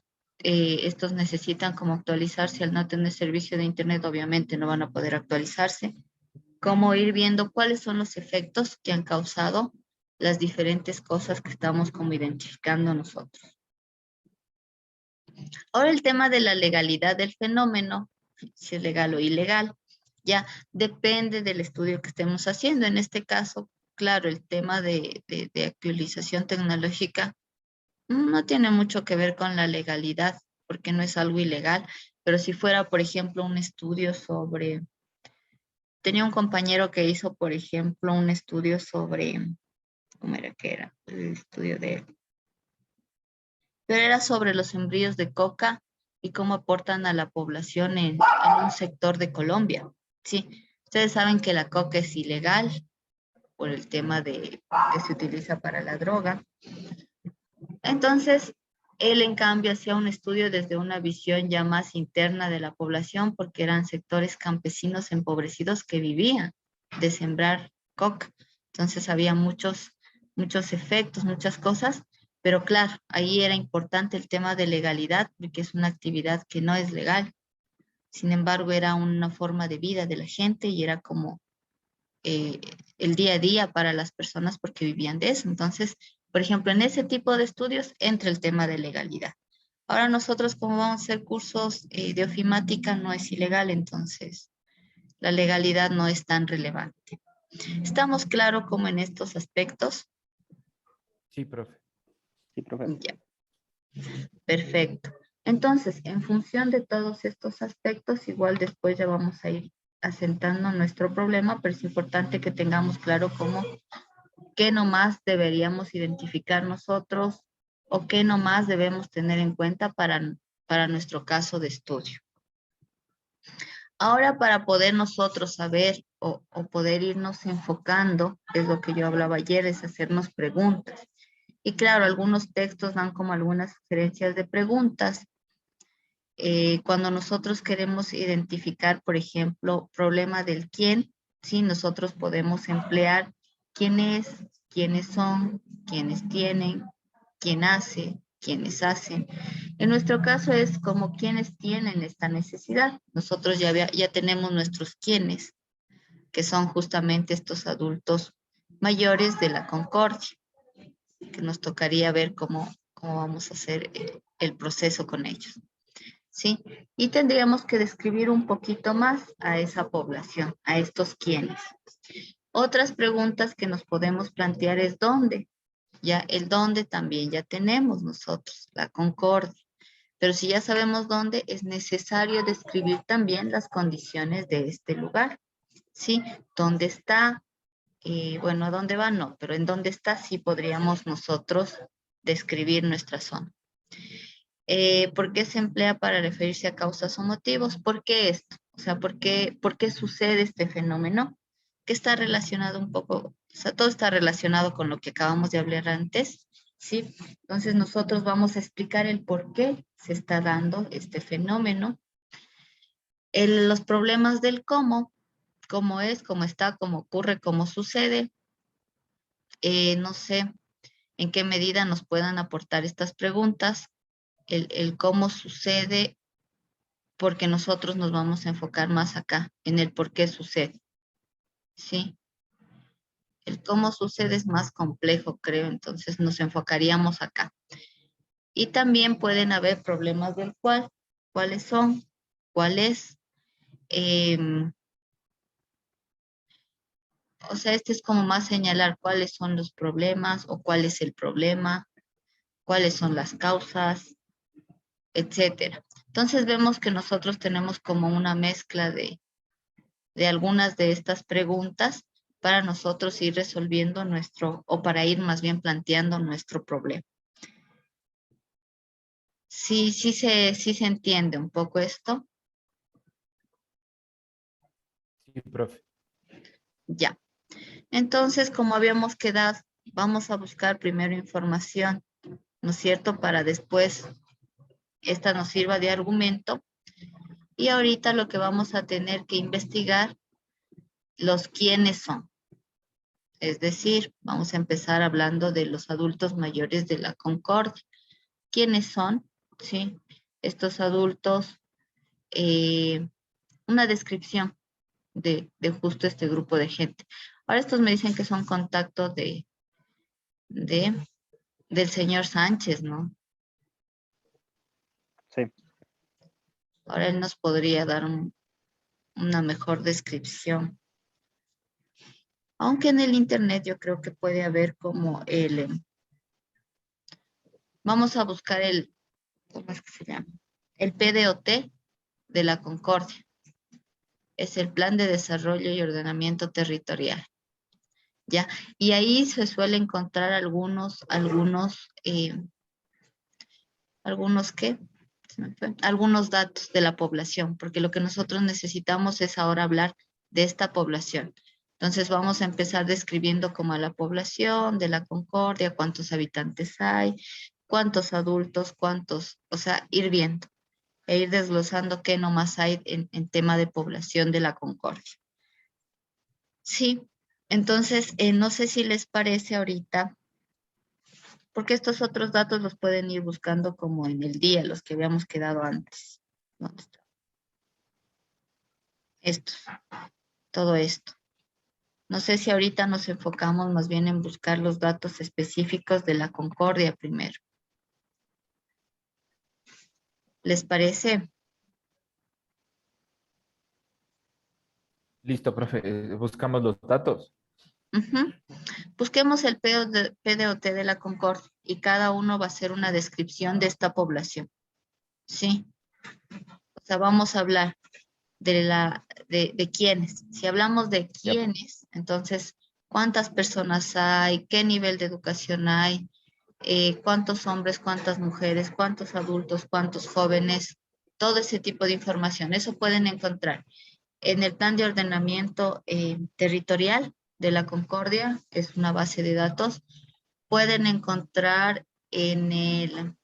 Speaker 2: necesitan como actualizarse al no tener servicio de Internet, obviamente no van a poder actualizarse. Cómo ir viendo cuáles son los efectos que han causado las diferentes cosas que estamos como identificando nosotros. Ahora el tema de la legalidad del fenómeno, si es legal o ilegal, ya depende del estudio que estemos haciendo. En este caso, claro, el tema de actualización tecnológica no tiene mucho que ver con la legalidad, porque no es algo ilegal, pero si fuera, por ejemplo, un estudio sobre, tenía un compañero que hizo, por ejemplo, un estudio sobre, ¿cómo era que era? El estudio de él. Pero era sobre los embrios de coca y cómo aportan a la población en un sector de Colombia. Sí, ustedes saben que la coca es ilegal por el tema de que se utiliza para la droga. Entonces, él en cambio hacía un estudio desde una visión ya más interna de la población porque eran sectores campesinos empobrecidos que vivían de sembrar coca. Entonces había muchos efectos, muchas cosas, pero claro, ahí era importante el tema de legalidad porque es una actividad que no es legal. Sin embargo, era una forma de vida de la gente y era como el día a día para las personas porque vivían de eso. Entonces, por ejemplo, en ese tipo de estudios entra el tema de legalidad. Ahora nosotros como vamos a hacer cursos de ofimática no es ilegal, entonces la legalidad no es tan relevante. ¿Estamos claros como en estos aspectos?
Speaker 1: Sí, profe.
Speaker 3: Sí, profe.
Speaker 2: Ya, perfecto. Entonces, en función de todos estos aspectos, igual después ya vamos a ir asentando nuestro problema, pero es importante que tengamos claro cómo, qué nomás deberíamos identificar nosotros o qué nomás debemos tener en cuenta para nuestro caso de estudio. Ahora, para poder nosotros saber o poder irnos enfocando, es lo que yo hablaba ayer, es hacernos preguntas. Y claro, algunos textos dan como algunas sugerencias de preguntas. Cuando nosotros queremos identificar, por ejemplo, problema del quién, sí, nosotros podemos emplear quién es, quiénes son, quiénes tienen, quién hace, quiénes hacen. En nuestro caso es como quiénes tienen esta necesidad. Nosotros ya tenemos nuestros quiénes, que son justamente estos adultos mayores de la Concordia, que nos tocaría ver cómo vamos a hacer el proceso con ellos. ¿Sí? Y tendríamos que describir un poquito más a esa población, a estos quiénes. Otras preguntas que nos podemos plantear es dónde. Ya el dónde también ya tenemos nosotros, la concordia. Pero si ya sabemos dónde, es necesario describir también las condiciones de este lugar. ¿Sí? ¿Dónde está? bueno, ¿a dónde va? No, pero en dónde está sí podríamos nosotros describir nuestra zona. ¿Por qué se emplea para referirse a causas o motivos? ¿Por qué esto? O sea, por qué sucede este fenómeno? Que está relacionado un poco, o sea, todo está relacionado con lo que acabamos de hablar antes, ¿sí? Entonces nosotros vamos a explicar el por qué se está dando este fenómeno, los problemas del cómo es, cómo está, cómo ocurre, cómo sucede. No sé en qué medida nos puedan aportar estas preguntas, el cómo sucede, porque nosotros nos vamos a enfocar más acá, en el por qué sucede, ¿sí? El cómo sucede es más complejo, creo, entonces nos enfocaríamos acá. Y también pueden haber problemas del cual, ¿cuáles son? ¿Cuál es? O sea, este es como más señalar cuáles son los problemas o cuál es el problema, cuáles son las causas, etcétera. Entonces vemos que nosotros tenemos como una mezcla de algunas de estas preguntas para nosotros ir resolviendo o para ir más bien planteando nuestro problema. Sí se entiende un poco esto.
Speaker 1: Sí, profe.
Speaker 2: Ya. Entonces, como habíamos quedado, vamos a buscar primero información, ¿no es cierto? Para después esta nos sirva de argumento. Y ahorita lo que vamos a tener que investigar, los quiénes son. Es decir, vamos a empezar hablando de los adultos mayores de la Concordia. ¿Quiénes son? Sí, estos adultos, una descripción de justo este grupo de gente. Ahora estos me dicen que son contactos de, del señor Sánchez, ¿no?
Speaker 3: Sí.
Speaker 2: Ahora él nos podría dar una mejor descripción. Aunque en el internet yo creo que puede haber como vamos a buscar ¿cómo es que se llama? El PDOT de la Concordia. Es el Plan de Desarrollo y Ordenamiento Territorial. ¿Ya? Y ahí se suele encontrar algunos ¿qué? Se me fue. Algunos datos de la población, porque lo que nosotros necesitamos es ahora hablar de esta población. Entonces vamos a empezar describiendo como a la población de la Concordia, cuántos habitantes hay, cuántos adultos, o sea, ir viendo e ir desglosando qué nomás hay en tema de población de la Concordia. Sí, entonces no sé si les parece ahorita, porque estos otros datos los pueden ir buscando como en el día, los que habíamos quedado antes. ¿Dónde está? Estos, todo esto. No sé si ahorita nos enfocamos más bien en buscar los datos específicos de la Concordia primero. ¿Les parece?
Speaker 1: Listo, profe. Buscamos los datos.
Speaker 2: Ujú. Busquemos el PDOT de la Concordia y cada uno va a ser una descripción de esta población. Sí. O sea, vamos a hablar de quiénes. Si hablamos de quiénes, entonces, ¿cuántas personas hay? ¿Qué nivel de educación hay? ¿Cuántos hombres, cuántas mujeres, cuántos adultos, cuántos jóvenes? Todo ese tipo de información. Eso pueden encontrar en el plan de ordenamiento territorial de la Concordia, que es una base de datos. Pueden encontrar en el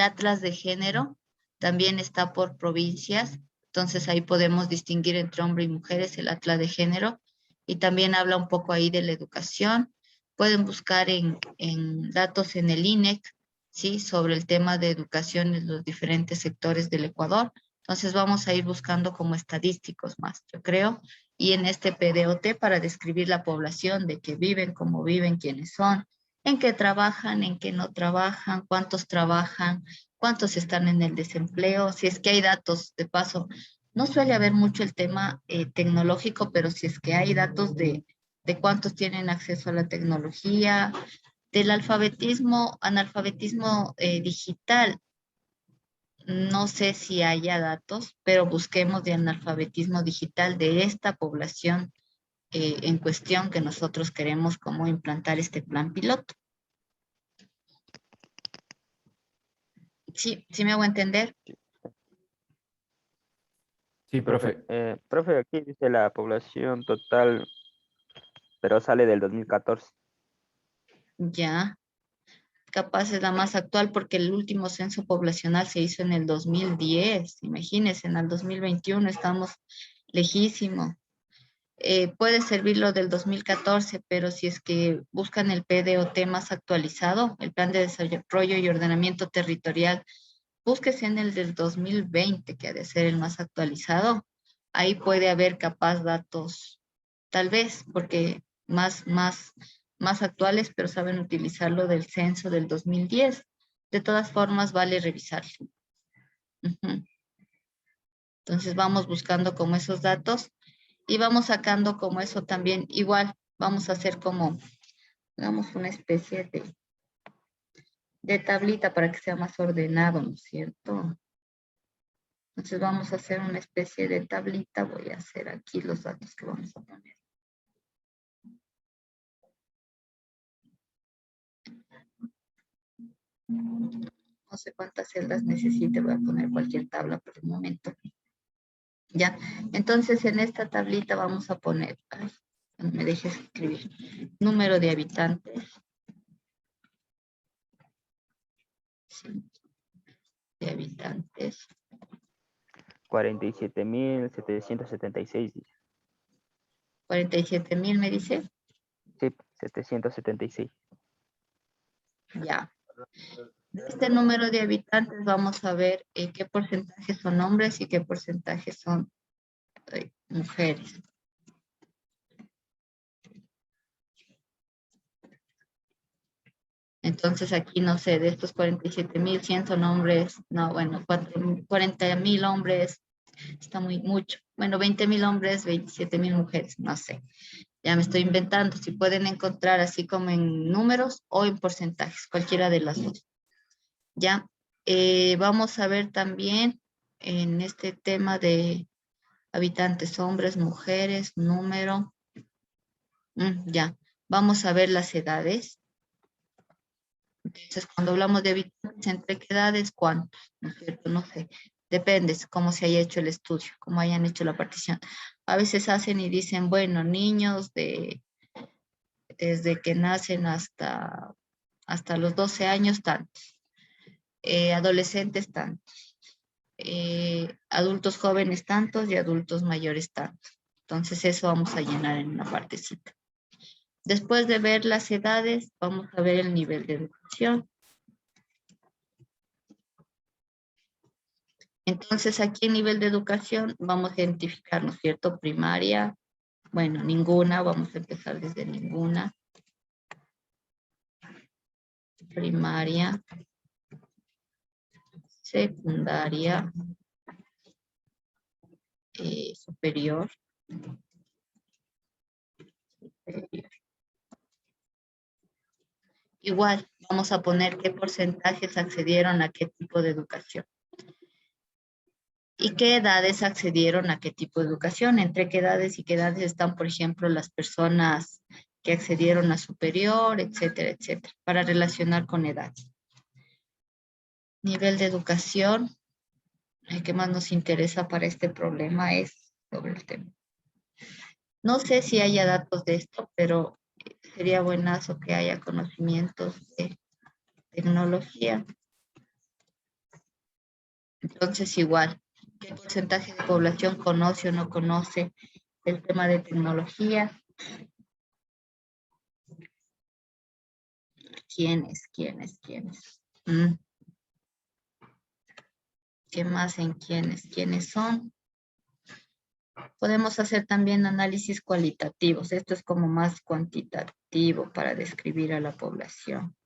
Speaker 2: Atlas de Género, también está por provincias, entonces ahí podemos distinguir entre hombres y mujeres el Atlas de Género, y también habla un poco ahí de la educación. Pueden buscar en datos en el INEC, ¿sí? Sobre el tema de educación en los diferentes sectores del Ecuador. Entonces vamos a ir buscando como estadísticos más, yo creo, y en este PDOT para describir la población, de qué viven, cómo viven, quiénes son, en qué trabajan, en qué no trabajan, cuántos están en el desempleo, si es que hay datos, de paso. No suele haber mucho el tema tecnológico, pero si es que hay datos de cuántos tienen acceso a la tecnología, del analfabetismo digital. No sé si haya datos, pero busquemos de analfabetismo digital de esta población en cuestión que nosotros queremos como implantar este plan piloto. Sí, sí me hago entender.
Speaker 1: Sí, profe.
Speaker 3: Profe, aquí dice la población total, pero sale del 2014.
Speaker 2: Ya, capaz es la más actual porque el último censo poblacional se hizo en el 2010. Imagínense, en el 2021 estamos lejísimo. Puede servir lo del 2014, pero si es que buscan el PDOT más actualizado, el Plan de Desarrollo y Ordenamiento Territorial, búsquese en el del 2020, que ha de ser el más actualizado. Ahí puede haber capaz datos, tal vez, porque más actuales, pero saben utilizarlo del censo del 2010. De todas formas, vale revisarlo. Ujú. Entonces vamos buscando como esos datos y vamos sacando como eso también. Igual vamos a hacer como, digamos, una especie de tablita para que sea más ordenado, ¿no es cierto? Entonces vamos a hacer una especie de tablita. Voy a hacer aquí los datos que vamos a poner. No sé cuántas celdas necesite, voy a poner cualquier tabla por el momento. Ya, entonces en esta tablita vamos a poner, ay, no me dejes escribir, número de habitantes. Sí, de habitantes.
Speaker 3: 47.776, dice.
Speaker 2: 47,000 me dice.
Speaker 3: Sí, 776.
Speaker 2: Ya. De este número de habitantes vamos a ver qué porcentaje son hombres y qué porcentaje son mujeres. Entonces aquí, no sé, de estos 47,100 son hombres, no, bueno, 40,000 hombres, está muy mucho. Bueno, 20,000 hombres, 27,000 mujeres, no sé. Ya me estoy inventando, si pueden encontrar así como en números o en porcentajes, cualquiera de las dos. Ya, vamos a ver también en este tema de habitantes, hombres, mujeres, número. Ya, vamos a ver las edades. Entonces, cuando hablamos de habitantes, ¿entre qué edades? ¿Cuántos? ¿No es cierto? No sé. Depende cómo se haya hecho el estudio, cómo hayan hecho la partición. A veces hacen y dicen, bueno, niños desde que nacen hasta los 12 años, tantos. Adolescentes, tantos. Adultos jóvenes, tantos, y adultos mayores, tantos. Entonces, eso vamos a llenar en una partecita. Después de ver las edades, vamos a ver el nivel de educación. Entonces, aquí en nivel de educación vamos a identificar, ¿no es cierto? Primaria, bueno, ninguna, vamos a empezar desde ninguna. Primaria, secundaria, superior. Igual, vamos a poner qué porcentajes accedieron a qué tipo de educación. ¿Y qué edades accedieron a qué tipo de educación? ¿Entre qué edades y qué edades están, por ejemplo, las personas que accedieron a superior, etcétera, etcétera, para relacionar con edad? Nivel de educación, el que más nos interesa para este problema es sobre el tema. No sé si haya datos de esto, pero sería buenazo que haya conocimientos de tecnología. Entonces, igual, ¿qué porcentaje de población conoce o no conoce el tema de tecnología? ¿Quiénes? ¿Qué más en quiénes? ¿Quiénes son? Podemos hacer también análisis cualitativos. Esto es como más cuantitativo para describir a la población.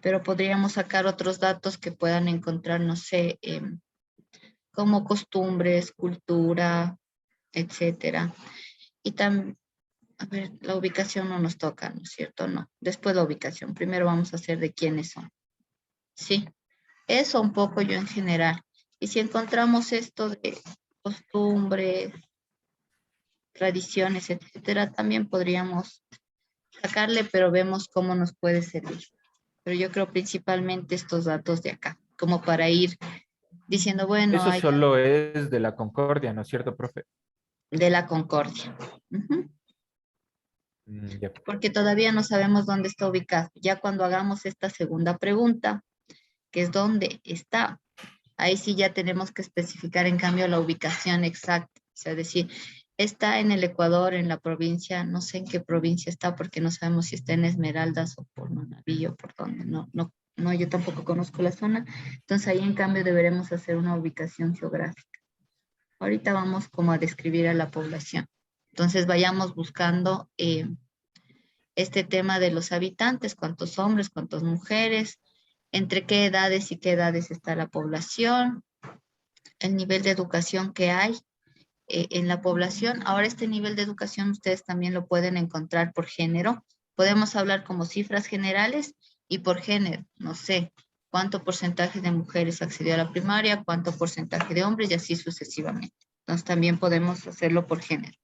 Speaker 2: Pero podríamos sacar otros datos que puedan encontrar, no sé, como costumbres, cultura, etcétera. Y también, a ver, la ubicación no nos toca, ¿no es cierto? No. Después la ubicación. Primero vamos a hacer de quiénes son. Sí. Eso un poco yo en general. Y si encontramos esto de costumbres, tradiciones, etcétera, también podríamos sacarle, pero vemos cómo nos puede servir. Pero yo creo principalmente estos datos de acá, como para ir diciendo, bueno,
Speaker 1: Eso
Speaker 2: hay
Speaker 1: solo es de la Concordia, ¿no es cierto, profe?
Speaker 2: de la Concordia. Ujú.
Speaker 1: Ya.
Speaker 2: Porque todavía no sabemos dónde está ubicado. Ya cuando hagamos esta segunda pregunta, que es dónde está, ahí sí ya tenemos que especificar en cambio la ubicación exacta. O sea, decir, está en el Ecuador, en la provincia, no sé en qué provincia está, porque no sabemos si está en Esmeraldas o por Manaví o por dónde. No, yo tampoco conozco la zona. Entonces ahí en cambio deberemos hacer una ubicación geográfica. Ahorita vamos como a describir a la población. Entonces vayamos buscando este tema de los habitantes, cuántos hombres, cuántas mujeres, entre qué edades y qué edades está la población, el nivel de educación que hay en la población. Ahora este nivel de educación ustedes también lo pueden encontrar por género. Podemos hablar como cifras generales y por género, no sé, cuánto porcentaje de mujeres accedió a la primaria, cuánto porcentaje de hombres y así sucesivamente. Entonces también podemos hacerlo por género.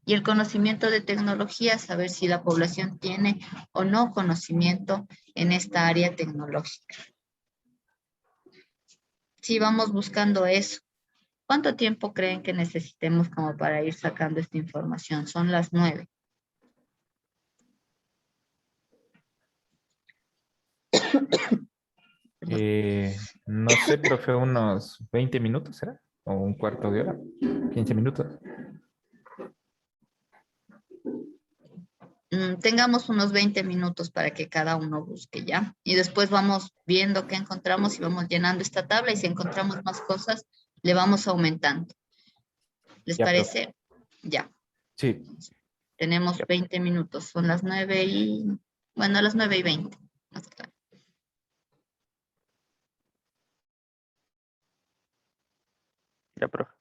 Speaker 2: Y el conocimiento de tecnología, saber si la población tiene o no conocimiento en esta área tecnológica. Si vamos buscando eso. ¿Cuánto tiempo creen que necesitemos como para ir sacando esta información? Son las 9.
Speaker 1: No sé, profe, unos 20 minutos, ¿será? O un cuarto de hora, 15 minutos.
Speaker 2: Tengamos unos 20 minutos para que cada uno busque, ¿ya? Y después vamos viendo qué encontramos y vamos llenando esta tabla y si encontramos más cosas, le vamos aumentando. ¿Les
Speaker 1: Ya, profe.
Speaker 2: parece? Ya.
Speaker 1: Sí,
Speaker 2: Tenemos
Speaker 3: Ya,
Speaker 2: 20 minutos. Son las 9 y... Bueno, las 9:20. Más claro.
Speaker 3: ya, profe.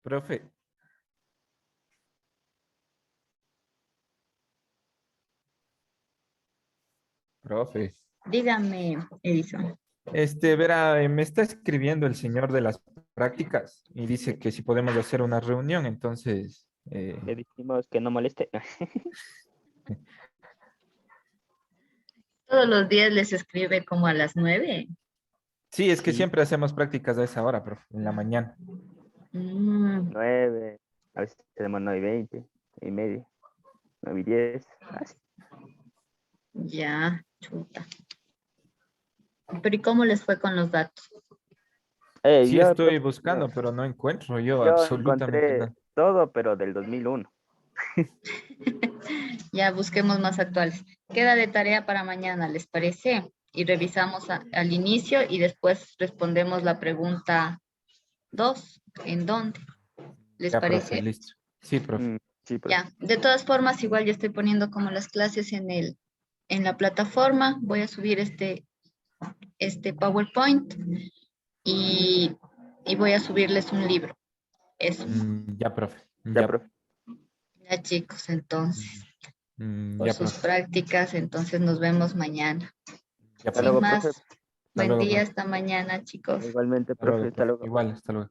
Speaker 1: Profe, profe.
Speaker 2: Dígame, Edison.
Speaker 1: Verá, me está escribiendo el señor de las prácticas y dice que si podemos hacer una reunión, entonces,
Speaker 3: Le dijimos que no moleste.
Speaker 2: Todos los días les escribe como a las 9.
Speaker 1: sí, es que
Speaker 3: Sí,
Speaker 1: siempre hacemos prácticas a esa hora, profe, en la mañana.
Speaker 3: 9, a veces tenemos 9:20, 9:30, 9:10. Así.
Speaker 2: Ya, chuta. Pero ¿y cómo les fue con los datos?
Speaker 1: Sí,
Speaker 3: Yo,
Speaker 1: estoy
Speaker 3: profe,
Speaker 1: buscando, pero no encuentro yo
Speaker 3: yo
Speaker 1: absolutamente
Speaker 3: encontré
Speaker 1: nada.
Speaker 3: todo, pero del 2001.
Speaker 2: Ya busquemos más actuales. Queda de tarea para mañana, ¿les parece? Y revisamos al inicio y después respondemos la pregunta 2. ¿En dónde? ¿Les
Speaker 1: Ya, profe,
Speaker 2: parece?
Speaker 1: listo. Sí, profe.
Speaker 3: Mm, sí, profe.
Speaker 2: Ya. De todas formas, igual yo estoy poniendo como las clases en la plataforma. Voy a subir este PowerPoint y, y voy a subirles un libro. Eso.
Speaker 1: Ya, profe.
Speaker 3: Ya,
Speaker 1: Ya.
Speaker 3: profe.
Speaker 2: Ya, chicos, entonces, por
Speaker 1: Ya,
Speaker 2: sus
Speaker 1: profe.
Speaker 2: prácticas, entonces nos vemos mañana.
Speaker 1: Ya,
Speaker 3: Hasta
Speaker 2: Sin
Speaker 1: profe.
Speaker 3: luego,
Speaker 2: más,
Speaker 3: profe.
Speaker 1: Hasta
Speaker 2: buen
Speaker 1: luego,
Speaker 2: día,
Speaker 1: profe.
Speaker 2: hasta mañana, chicos.
Speaker 3: Igualmente,
Speaker 1: Hasta luego,
Speaker 3: profe. Hasta
Speaker 1: profe.
Speaker 3: luego.
Speaker 1: Igual, hasta luego.